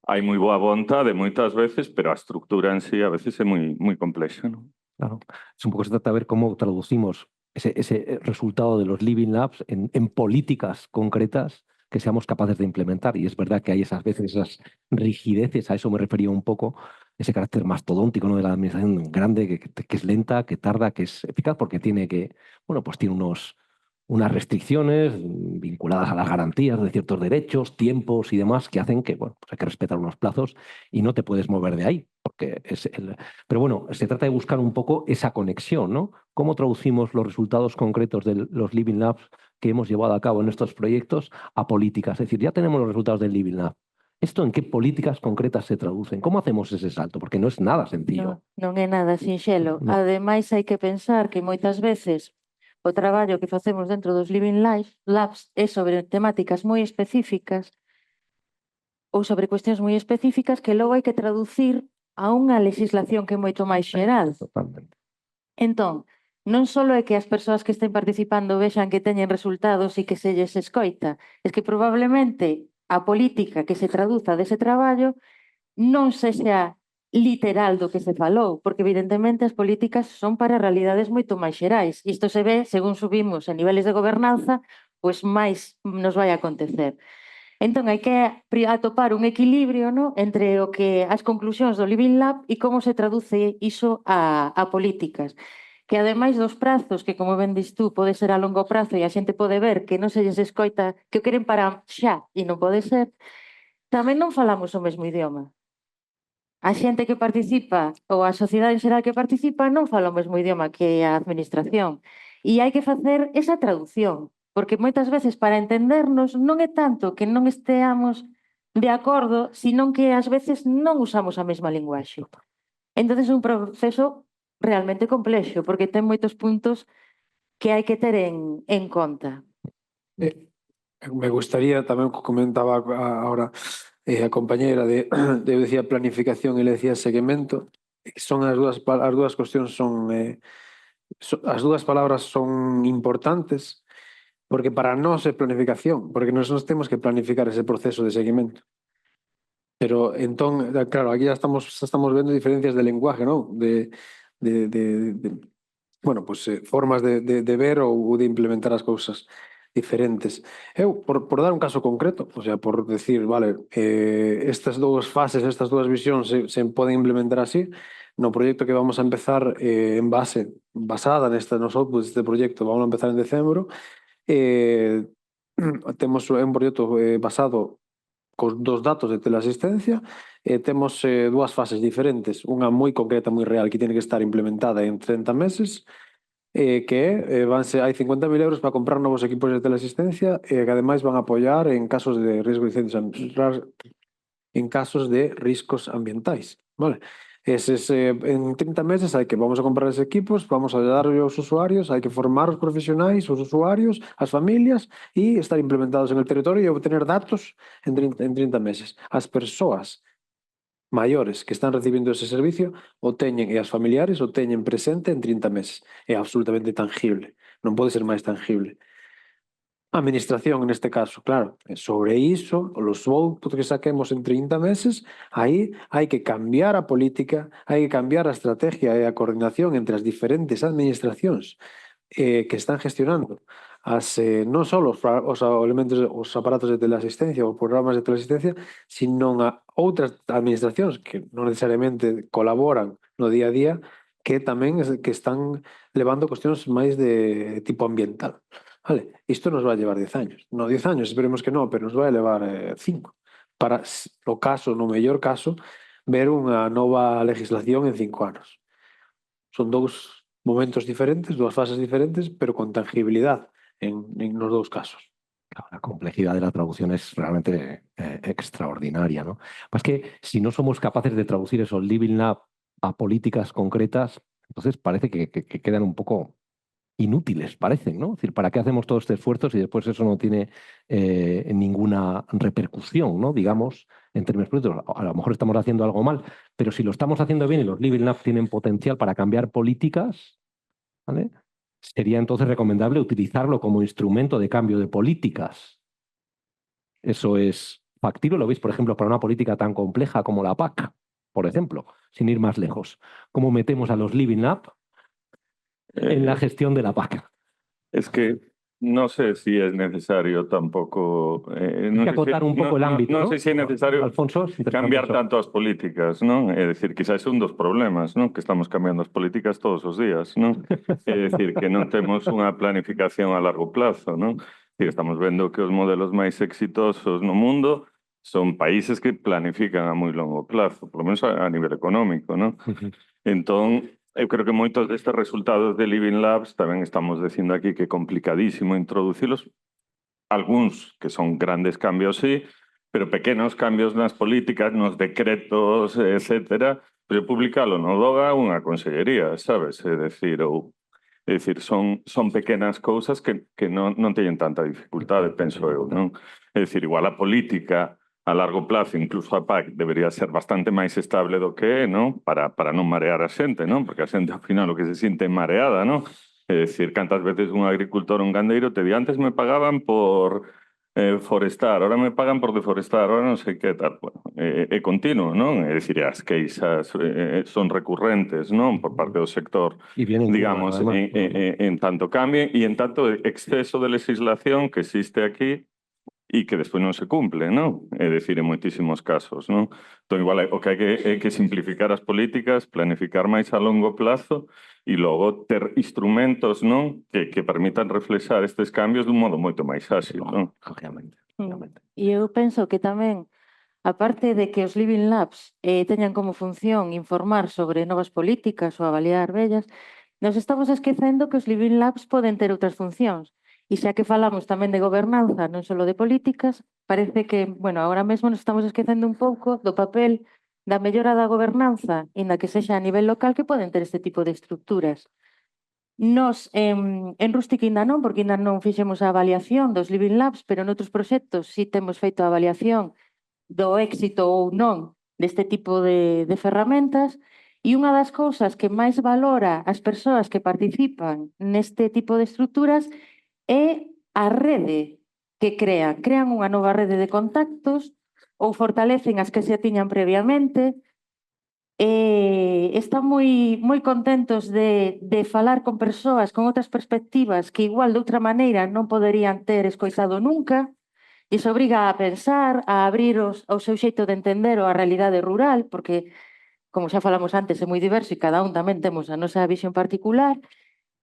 hai moi boa vontade moitas veces, pero a estructura en sí a veces é moi complexa, non? Claro, es un poco se trata de ver cómo traducimos ese resultado de los Living Labs en políticas concretas que seamos capaces de implementar. Y es verdad que hay esas veces esas rigideces, a eso me refería un poco, ese carácter mastodóntico, ¿no?, de la administración grande, que es lenta, que tarda, que es eficaz, porque tiene unas restricciones vinculadas a las garantías de ciertos derechos, tiempos y demás, que hacen que, bueno, pues hay que respetar unos plazos y no te puedes mover de ahí. Pero bueno, se trata de buscar un poco esa conexión, ¿no? ¿Cómo traducimos los resultados concretos de los Living Labs que hemos llevado a cabo en estos proyectos a políticas? Es decir, ya tenemos los resultados del Living Lab. ¿Esto en qué políticas concretas se traducen? ¿Cómo hacemos ese salto? Porque no es nada sencillo. Non é nada sinxelo. No. Ademais, hai que pensar que moitas veces o traballo que facemos dentro dos Living Labs é sobre temáticas moi específicas ou sobre cuestións moi específicas que logo hai que traducir a unha legislación que é moito máis xeral. Totalmente. Entón, non só é que as persoas que estén participando vexan que teñen resultados e que se lles escoita, é que probablemente a política que se traduza dese traballo non sexa literal do que se falou, porque evidentemente as políticas son para realidades moito máis xerais. Isto se ve, según subimos a niveles de gobernanza, pois máis nos vai acontecer. Entón, hai que atopar un equilibrio, no?, entre o que as conclusións do Living Lab e como se traduce iso a políticas. Que ademais dos prazos, que como ben dis tú, pode ser a longo prazo e a xente pode ver que non se lles escoita, que o queren para xa e non pode ser, tamén non falamos o mesmo idioma. A xente que participa ou a sociedade en xeral que participa non fala o mesmo idioma que a administración. E hai que facer esa traducción, porque moitas veces para entendernos non é tanto que non esteamos de acordo, sino que ás veces non usamos a mesma linguaxe. Entón é un proceso realmente complexo, porque ten moitos puntos que hai que ter en conta. Me gustaría, tamén comentaba ahora a compañera eu decía planificación e le decía seguimento, son as dúas cuestións as dúas palabras son importantes, porque para nós é planificación, porque nós temos que planificar ese proceso de seguimento. Pero entón, claro, aquí ya estamos vendo diferencias de lenguaje, non? Bueno, pues formas de ver ou de implementar as cousas diferentes. Eu, por dar un caso concreto, o sea, por decir, vale, estas dúas fases, estas dúas visións se poden implementar así, no proxecto que vamos a empezar basada nos outputs deste proxecto, vamos a empezar en decembro, temos un proxecto basado cos dos datos de teleasistencia, temos dúas fases diferentes, unha moi concreta, moi real, que tiene que estar implementada en 30 meses, hai 50.000 euros para comprar novos equipos de teleasistencia que ademais van a apoiar en casos de riesgo de incendios, en casos de riscos ambientais, vale? En 30 meses vamos a comprar esos equipos, vamos a ayudar a los usuarios, hay que formar a los profesionales, los usuarios, las familias y estar implementados en el territorio y obtener datos en 30 meses. As persoas maiores que están recibindo ese servicio o teñen, e as familiares o teñen presente en 30 meses. É absolutamente tangible, non pode ser máis tangible. A administración, neste caso, claro, sobre iso, os outputs que saquemos en 30 meses, aí hai que cambiar a política, hai que cambiar a estrategia e a coordinación entre as diferentes administracións que están gestionando non só os elementos, os aparatos de teleasistencia ou programas de teleasistencia, sino a outras administracións que non necesariamente colaboran no día a día, que tamén que están levando cuestións máis de tipo ambiental. Vale, isto nos vai levar 10 años. No 10 años, esperemos que non, pero nos vai levar 5. Para, no mellor caso, ver unha nova legislación en 5 anos. Son dous momentos diferentes, dúas fases diferentes, pero con tangibilidade nos dous casos. Claro, la complejidad de la traducción es realmente extraordinaria, ¿no? Es que si no somos capaces de traducir esos Living Lab a políticas concretas, entonces parece que quedan un poco inútiles, parecen, ¿no? Es decir, ¿para qué hacemos todo este esfuerzo si después eso no tiene ninguna repercusión, ¿no? Digamos, en términos políticos. A lo mejor estamos haciendo algo mal, pero si lo estamos haciendo bien y los Living Lab tienen potencial para cambiar políticas, ¿vale? Sería entonces recomendable utilizarlo como instrumento de cambio de políticas. Eso es factible, lo veis, por ejemplo, para una política tan compleja como la PAC, por ejemplo, sin ir más lejos. ¿Cómo metemos a los Living Lab en la gestión de la PAC? Es que no sé si es necesario tampoco... Hay que acotar un poco el ámbito, ¿no? No sé si es necesario Alfonso, cambiar tanto as políticas, non? É dicir, quizás é un dos problemas, non? Que estamos cambiando as políticas todos os días, non? É dicir, que non temos unha planificación a largo plazo, non? É dicir, estamos vendo que os modelos máis exitosos no mundo son países que planifican a moi longo plazo, por lo menos a nivel económico, non? Entón, eu creo que moitos destes resultados de Living Labs tamén estamos dicindo aquí que é complicadísimo introducilos, algúns que son grandes cambios, sí, pero pequenos cambios nas políticas, nos decretos, etcétera, pero publicalo no DOGA unha consellería, sabes? É dicir, son pequenas cousas que non teñen tanta dificultade, penso eu, non? É dicir, igual a política a largo plazo, incluso a PAC, debería ser bastante máis estable do que é, non? Para non marear a xente, non? Porque a xente, ao final, o que se siente mareada, non? É dicir, cantas veces un agricultor ou un gandeiro te di, antes me pagaban por forestar, ahora me pagan por deforestar, ahora non sei que tal. Bueno, é continuo, non? É dicir, as queixas son recurrentes, non? Por parte do sector, digamos, en tanto cambien e en tanto exceso de legislación que existe aquí e que despois non se cumple, non? É dicir, en moitísimos casos, non? Entón, igual, o que hai que simplificar as políticas, planificar máis a longo plazo e logo ter instrumentos, non? Que permitan reflexar estes cambios dun modo moito máis áxil, non? E eu penso que tamén, aparte de que os Living Labs teñan como función informar sobre novas políticas ou avaliar vellas, nos estamos esquecendo que os Living Labs poden ter outras funcións. E xa que falamos tamén de gobernanza, non só de políticas, parece que, bueno, agora mesmo nos estamos esquecendo un pouco do papel da mellora da gobernanza, inda que sexa a nivel local, que poden ter este tipo de estructuras. Nos, en Rustic ainda non, porque ainda non fixemos a avaliación dos Living Labs, pero noutros proxectos sí temos feito a avaliación do éxito ou non deste tipo de ferramentas, e unha das cousas que máis valora as persoas que participan neste tipo de estruturas é a rede que crean unha nova rede de contactos ou fortalecen as que xa tiñan previamente. Están moi contentos de falar con persoas con outras perspectivas que igual de outra maneira non poderían ter escoitado nunca. Iso obriga a pensar, a abrir o seu xeito de entender a realidade rural, porque, como xa falamos antes, é moi diverso e cada un tamén temos a nosa visión particular.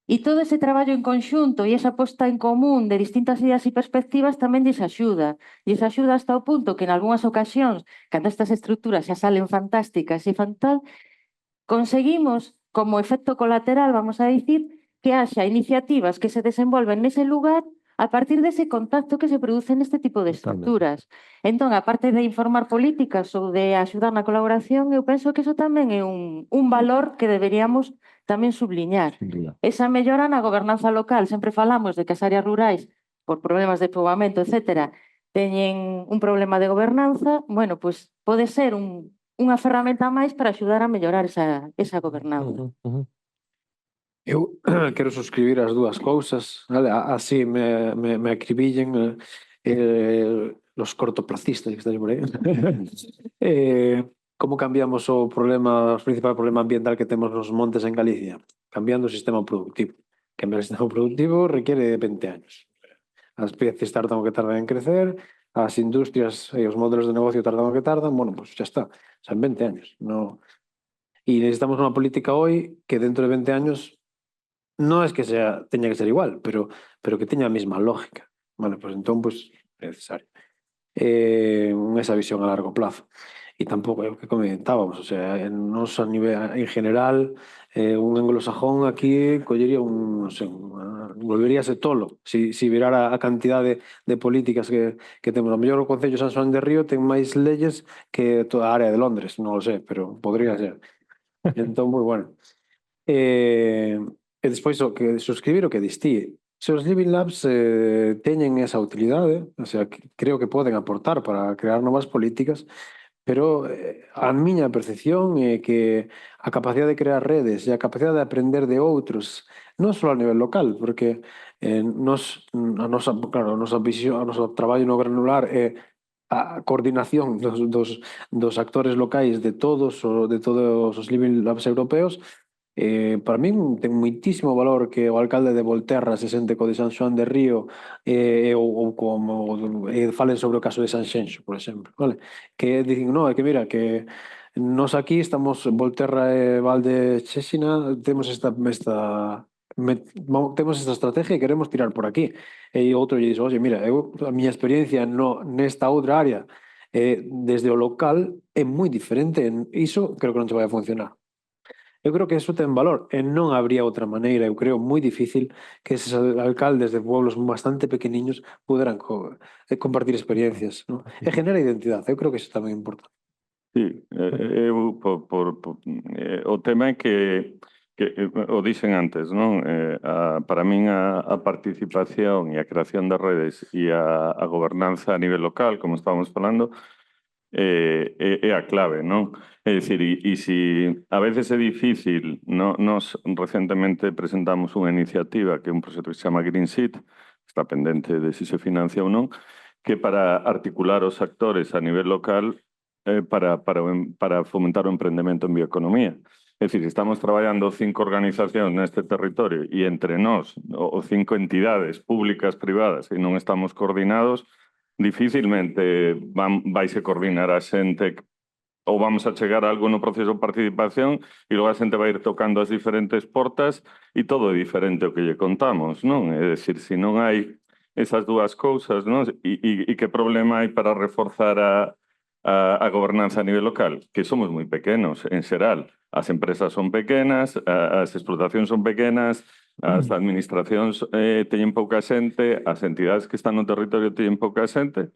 E todo ese traballo en conxunto e esa posta en común de distintas ideas e perspectivas tamén lles axuda. Lles axuda hasta o punto que en algunhas ocasións, cando estas estruturas xa salen fantásticas e fantal, conseguimos, como efecto colateral, vamos a dicir, que haxa iniciativas que se desenvolven nese lugar a partir dese contacto que se produce neste tipo de estruturas. Entón, aparte de informar políticas ou de axudar na colaboración, eu penso que iso tamén é un valor que deberíamos tamén subliñar. Esa mellora na gobernanza local, sempre falamos de que as áreas rurais, por problemas de poboamento, etcétera, teñen un problema de gobernanza, bueno, pois pode ser unha ferramenta máis para axudar a mellorar esa gobernanza. Eu quero suscribir as dúas cousas, vale? Así me acribillen los cortoplacistas que están por aí. Como cambiamos o principal problema ambiental que temos nos montes en Galicia? Cambiando o sistema productivo. Cambiar o sistema productivo requiere 20 años. As especies tardan o que tardan en crecer, as industrias e os modelos de negocio tardan o que tardan, bueno, pues xa está, son 20 años. No. Y necesitamos una política hoy que dentro de 20 años no es que teña que ser igual, pero que teña a mesma lógica. Vale, pues entón, pues, é necesario. Esa visión a largo plazo. E tampouco é o que comentábamos, o sea, nos a nivel, en general, un anglosajón aquí collería non sei, volveríase tolo si virara a cantidade de políticas que temos. A mellor o Concello de San Xoán de Río ten máis leyes que toda a área de Londres, non o sei, pero podría ser. Entón, moi bueno. E despois o que suscribir o que distí. Se os Living Labs teñen esa utilidade, o sea, que creo que poden aportar para crear novas políticas, pero a miña percepción é que a capacidade de crear redes e a capacidade de aprender de outros, non só a nivel local, porque a nosa visión, o noso traballo no granular é a coordinación dos actores locais de todos os Living Labs europeos. Para min ten moitísimo valor que o alcalde de Volterra se sente co de San Xoán de Río ou como falen sobre o caso de Sanxenxo, por exemplo, vale? Que dicen, no, é que mira, que nos aquí estamos, Volterra e Valde Xéxina, temos esta estrategia e queremos tirar por aquí. E outro lle dice, oye, mira, a miña experiencia nesta outra área desde o local é moi diferente, iso creo que non te vai a funcionar. Eu creo que eso ten valor e non habría outra maneira, eu creo moi difícil que eses alcaldes de pueblos bastante pequeniños puderan compartir experiencias, non? E genera identidade, eu creo que iso tamén é importante. Sí, o tema é que o dixen antes, non? Para min a participación e a creación das redes e a gobernanza a nivel local, como estábamos falando, é a clave, non? É dicir, e si a veces é difícil, nos recentemente presentamos unha iniciativa que é un proxecto que se chama Green Seed, está pendente de si se financia ou non, que para articular os actores a nivel local para fomentar o emprendemento en bioeconomía. É dicir, estamos traballando 5 organizacións neste territorio e entre nós, ou 5 entidades públicas, privadas, e non estamos coordinados, dificilmente vaise coordinar a xente ou vamos a chegar a algo no proceso de participación e logo a xente vai ir tocando as diferentes portas e todo é diferente o que lle contamos, non? É dicir, se non hai esas dúas cousas, non? E que problema hai para reforzar a gobernanza a nivel local? Que somos moi pequenos, en xeral. As empresas son pequenas, as explotacións son pequenas, as administracións teñen pouca xente, as entidades que están no territorio teñen pouca xente,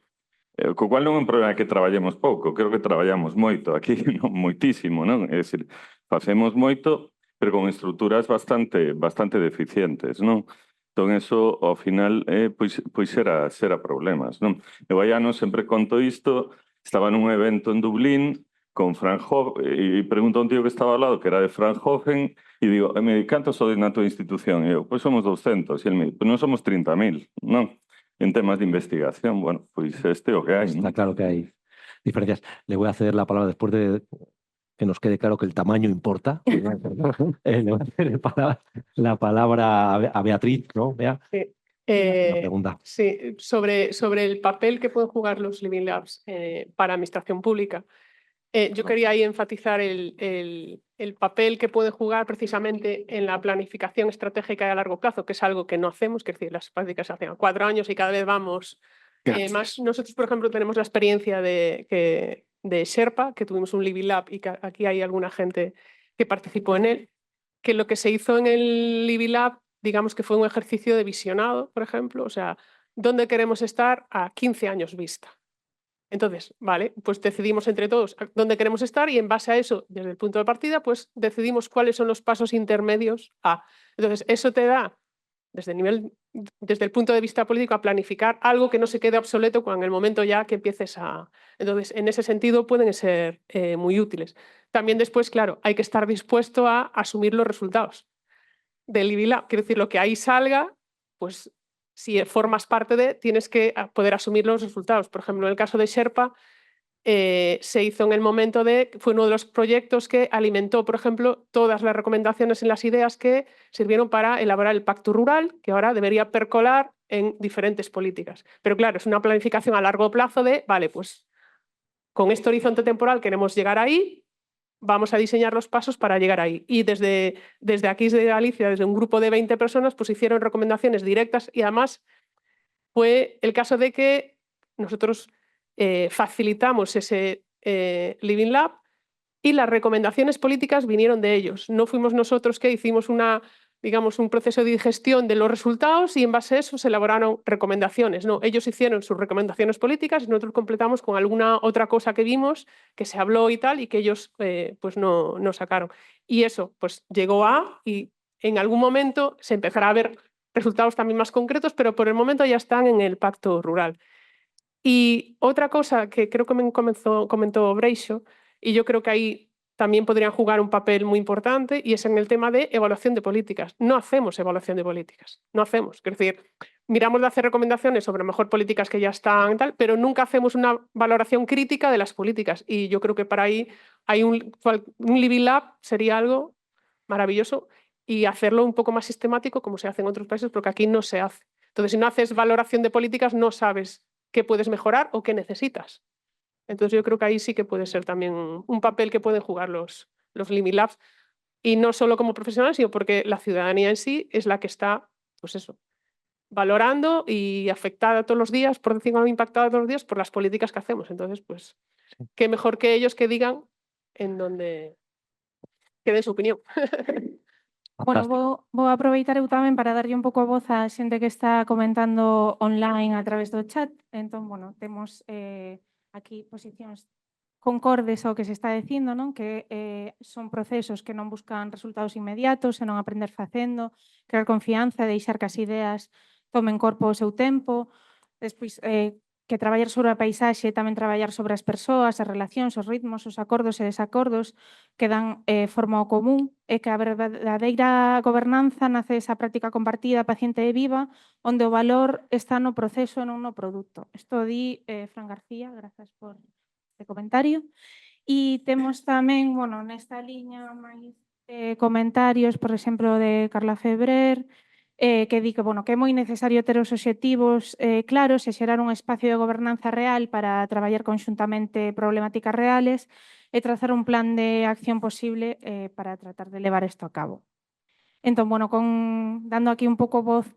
co cual non é un problema que traballemos pouco, creo que traballamos moito aquí, non? Moitísimo, non? É dicir, facemos moito, pero con estruturas bastante deficientes, non? Entón, eso, ao final, pois xera problemas, non? Eu hai anos sempre conto isto, estaba nun evento en Dublín con Fraunhofer, e pregunto a un tío que estaba ao lado, que era de Fraunhofer, e digo, cantos sodes na tua institución? E eu, pois somos 200, e el me dice, pois non somos 30.000, non? En temas de investigación, bueno, pois este o que hai, non? Está claro que hay diferencias. Le voy a ceder la palabra después de que nos quede claro que el tamaño importa. Le voy a ceder la palabra a Beatriz, ¿no? Bea, Sí. la pregunta. Sí, sobre el papel que pueden jugar los Living Labs para administración pública. Yo quería ahí enfatizar el papel que puede jugar precisamente en la planificación estratégica a largo plazo, que es algo que no hacemos, que es decir, las prácticas se hacen a 4 años y cada vez vamos más. Nosotros, por ejemplo, tenemos la experiencia de Sherpa, que tuvimos un Living Lab y que aquí hay alguna gente que participó en él, que lo que se hizo en el Living Lab, digamos que fue un ejercicio de visionado, por ejemplo, o sea, ¿dónde queremos estar a 15 años vista? Entonces, vale, pues decidimos entre todos dónde queremos estar y en base a eso, desde el punto de partida, pues decidimos cuáles son los pasos intermedios a. Entonces, eso te da, desde el punto de vista político, a planificar algo que no se quede obsoleto en el momento ya que empieces a. Entonces, en ese sentido pueden ser muy útiles. También después, claro, hay que estar dispuesto a asumir los resultados del IBILAB. Quiero decir, lo que ahí salga, pues si formas parte de, tienes que poder asumir los resultados. Por ejemplo, en el caso de Sherpa, se hizo en el momento fue uno de los proyectos que alimentó, por ejemplo, todas las recomendaciones en las ideas que sirvieron para elaborar el Pacto Rural, que ahora debería percolar en diferentes políticas. Pero claro, es una planificación a largo plazo vale, pues con este horizonte temporal queremos llegar ahí, vamos a diseñar los pasos para llegar ahí. Y desde aquí, desde Galicia, desde un grupo de 20 personas, pues hicieron recomendaciones directas y además fue el caso de que nosotros facilitamos ese Living Lab y las recomendaciones políticas vinieron de ellos. No fuimos nosotros que hicimos un proceso de digestión de los resultados y en base a eso se elaboraron recomendaciones. No, ellos hicieron sus recomendaciones políticas y nosotros completamos con alguna otra cosa que vimos, que se habló y tal, y que ellos pues no sacaron. Y eso pues llegó y en algún momento se empezará a ver resultados también más concretos, pero por el momento ya están en el Pacto Rural. Y otra cosa que creo que comentó Breixo, y yo creo que ahí también podrían jugar un papel muy importante, y es en el tema de evaluación de políticas. No hacemos evaluación de políticas, no hacemos. Es decir, miramos de hacer recomendaciones sobre mejor políticas que ya están y tal, pero nunca hacemos una valoración crítica de las políticas. Y yo creo que para ahí hay un Living Lab sería algo maravilloso y hacerlo un poco más sistemático como se hace en otros países, porque aquí no se hace. Entonces, si no haces valoración de políticas, no sabes qué puedes mejorar o qué necesitas. Entonces yo creo que ahí sí que puede ser también un papel que pueden jugar los Living Labs, y no solo como profesionales, sino porque la ciudadanía en sí es la que está, pues eso, valorando y afectada todos los días, por decirlo, impactada todos los días por las políticas que hacemos. Entonces, pues, qué mejor que ellos que digan en donde que den su opinión. Bueno, vou aproveitar eu tamén para darlle un pouco a voz á xente que está comentando online a través do chat. Entón, bueno, temos aquí posicións concordes ao que se está dicindo, non? Que son procesos que non buscan resultados inmediatos, senón aprender facendo, crear confianza, deixar que as ideas tomen corpo ao seu tempo. Despois, que traballar sobre a paisaxe, tamén traballar sobre as persoas, as relacións, os ritmos, os acordos e desacordos que dan forma ao común, e que a verdadeira gobernanza nace desa práctica compartida, paciente e viva, onde o valor está no proceso e non no produto. Isto di Fran García, grazas por este comentario. E temos tamén, bueno, nesta liña máis comentarios, por exemplo, de Carla Febrer, que di que, bueno, que é moi necesario ter os obxectivos claros e xerar un espacio de gobernanza real para traballar conxuntamente problemáticas reales e trazar un plan de acción posible para tratar de levar isto a cabo. Entón, bueno, dando aquí un pouco voz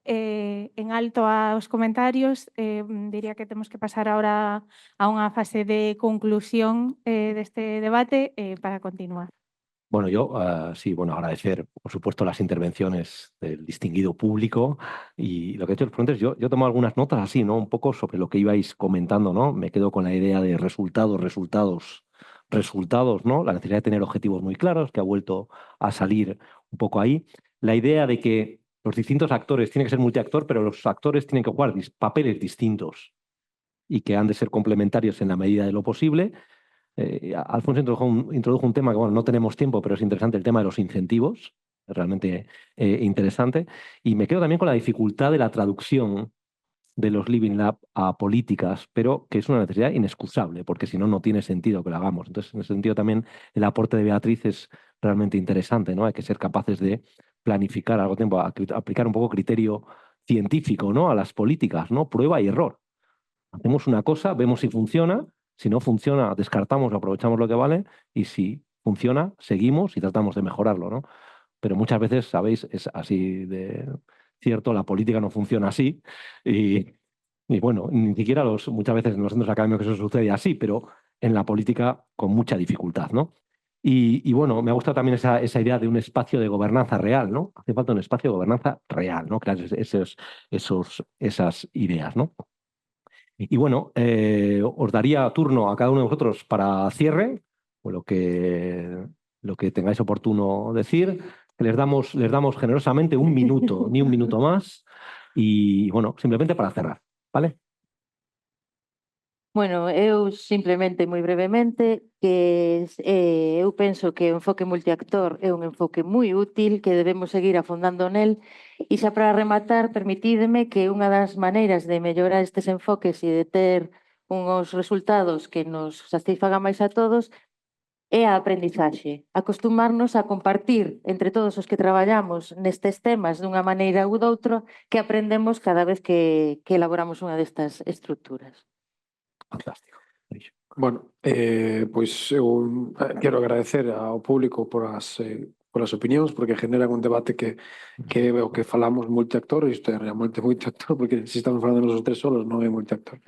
en alto aos comentarios, diría que temos que pasar ahora a unha fase de conclusión deste debate para continuar. Bueno, yo sí, bueno, agradecer, por supuesto, las intervenciones del distinguido público y lo que he hecho los ponentes. Yo tomo algunas notas así, ¿no? Un poco sobre lo que ibais comentando, ¿no? Me quedo con la idea de resultados, ¿no? La necesidad de tener objetivos muy claros, que ha vuelto a salir un poco ahí. La idea de que los distintos actores, tiene que ser multiactor, pero los actores tienen que jugar papeles distintos y que han de ser complementarios en la medida de lo posible. Alfonso introdujo un tema que, bueno, no tenemos tiempo, pero es interesante, el tema de los incentivos, es realmente interesante. Y me quedo también con la dificultad de la traducción de los Living Lab a políticas, pero que es una necesidad inexcusable, porque si no, no tiene sentido que lo hagamos. Entonces, en ese sentido también el aporte de Beatriz es realmente interesante, ¿no? Hay que ser capaces de planificar algo tiempo, aplicar un poco criterio científico, ¿no? A las políticas, ¿no? Prueba y error. Hacemos una cosa, vemos si funciona. Si no funciona, descartamos, aprovechamos lo que vale, y si funciona, seguimos y tratamos de mejorarlo, ¿no? Pero muchas veces, sabéis, es así de cierto, la política no funciona así, y bueno, ni siquiera muchas veces en los centros académicos eso sucede así, pero en la política con mucha dificultad, ¿no? Y bueno, me ha gustado también esa idea de un espacio de gobernanza real, ¿no? Hace falta un espacio de gobernanza real, ¿no? Crear esas ideas, ¿no? Y bueno, os daría turno a cada uno de vosotros para cierre, o lo que tengáis oportuno decir. Les damos generosamente un minuto, ni un minuto más, y bueno, simplemente para cerrar, ¿vale? Bueno, eu simplemente, moi brevemente, que eu penso que o enfoque multiactor é un enfoque moi útil, que debemos seguir afondando nel, e xa para rematar, permitídeme que unha das maneiras de mellorar estes enfoques e de ter unhos resultados que nos satisfagan máis a todos é a aprendizaxe, acostumarnos a compartir entre todos os que traballamos nestes temas dunha maneira ou doutra que aprendemos cada vez que elaboramos unha destas estruturas. Fantástico. Bueno, pois eu quero agradecer ao público por as opinións, porque generan un debate que é o que falamos multiactor, e isto é realmente multiactor, porque se estamos falando nos tres solos non é multiactor.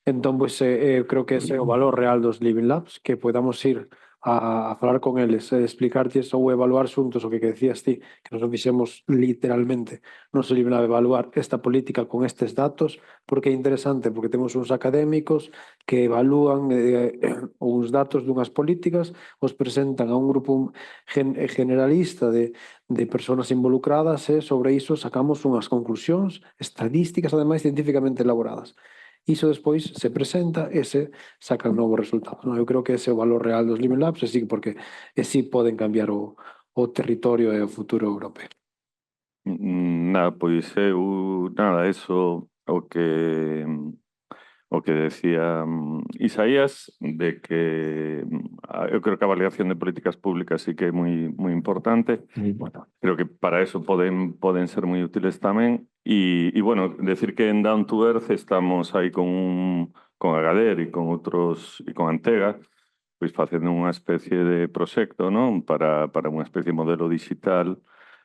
Entón, pois, creo que ese é o valor real dos Living Labs, que podamos ir a falar con eles, explicarlles ou evaluar xuntos o que decías ti, que nos o fixemos literalmente non se Living Lab evaluar esta política con estes datos, porque é interesante, porque temos uns académicos que evalúan uns datos dunhas políticas, os presentan a un grupo generalista de persoas involucradas e sobre iso sacamos unhas conclusións estadísticas, ademais científicamente elaboradas. Iso despois se presenta e se sacan novos resultados. Non? Eu creo que ese é o valor real dos Living Labs e sí, porque sí poden cambiar o territorio e o futuro europeo. Nada, pois eu, nada, eso o que decía Isaías, de que eu creo que a avaliación de políticas públicas sí que é moi importante. Muy importante. Creo que para eso poden ser moi útiles tamén. E bueno, decir que en Down to Earth estamos aí con Agadir e con outros, e con Antega, pois facendo unha especie de proxecto, non? Para unha especie de modelo digital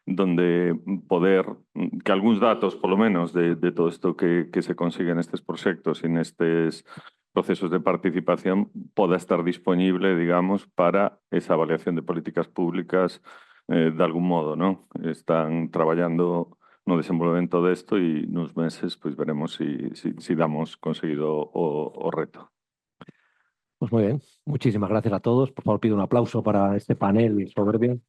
donde poder, que algúns datos, polo menos, de todo isto que se consigue nestes proxectos e nestes procesos de participación poda estar disponible, digamos, para esa avaliación de políticas públicas de algún modo, non? Están traballando no desenvolvemento desto e nos meses pois veremos si damos conseguido o reto. Pues muy bien. Muchísimas gracias a todos. Por favor, pido un aplauso para este panel soberbio.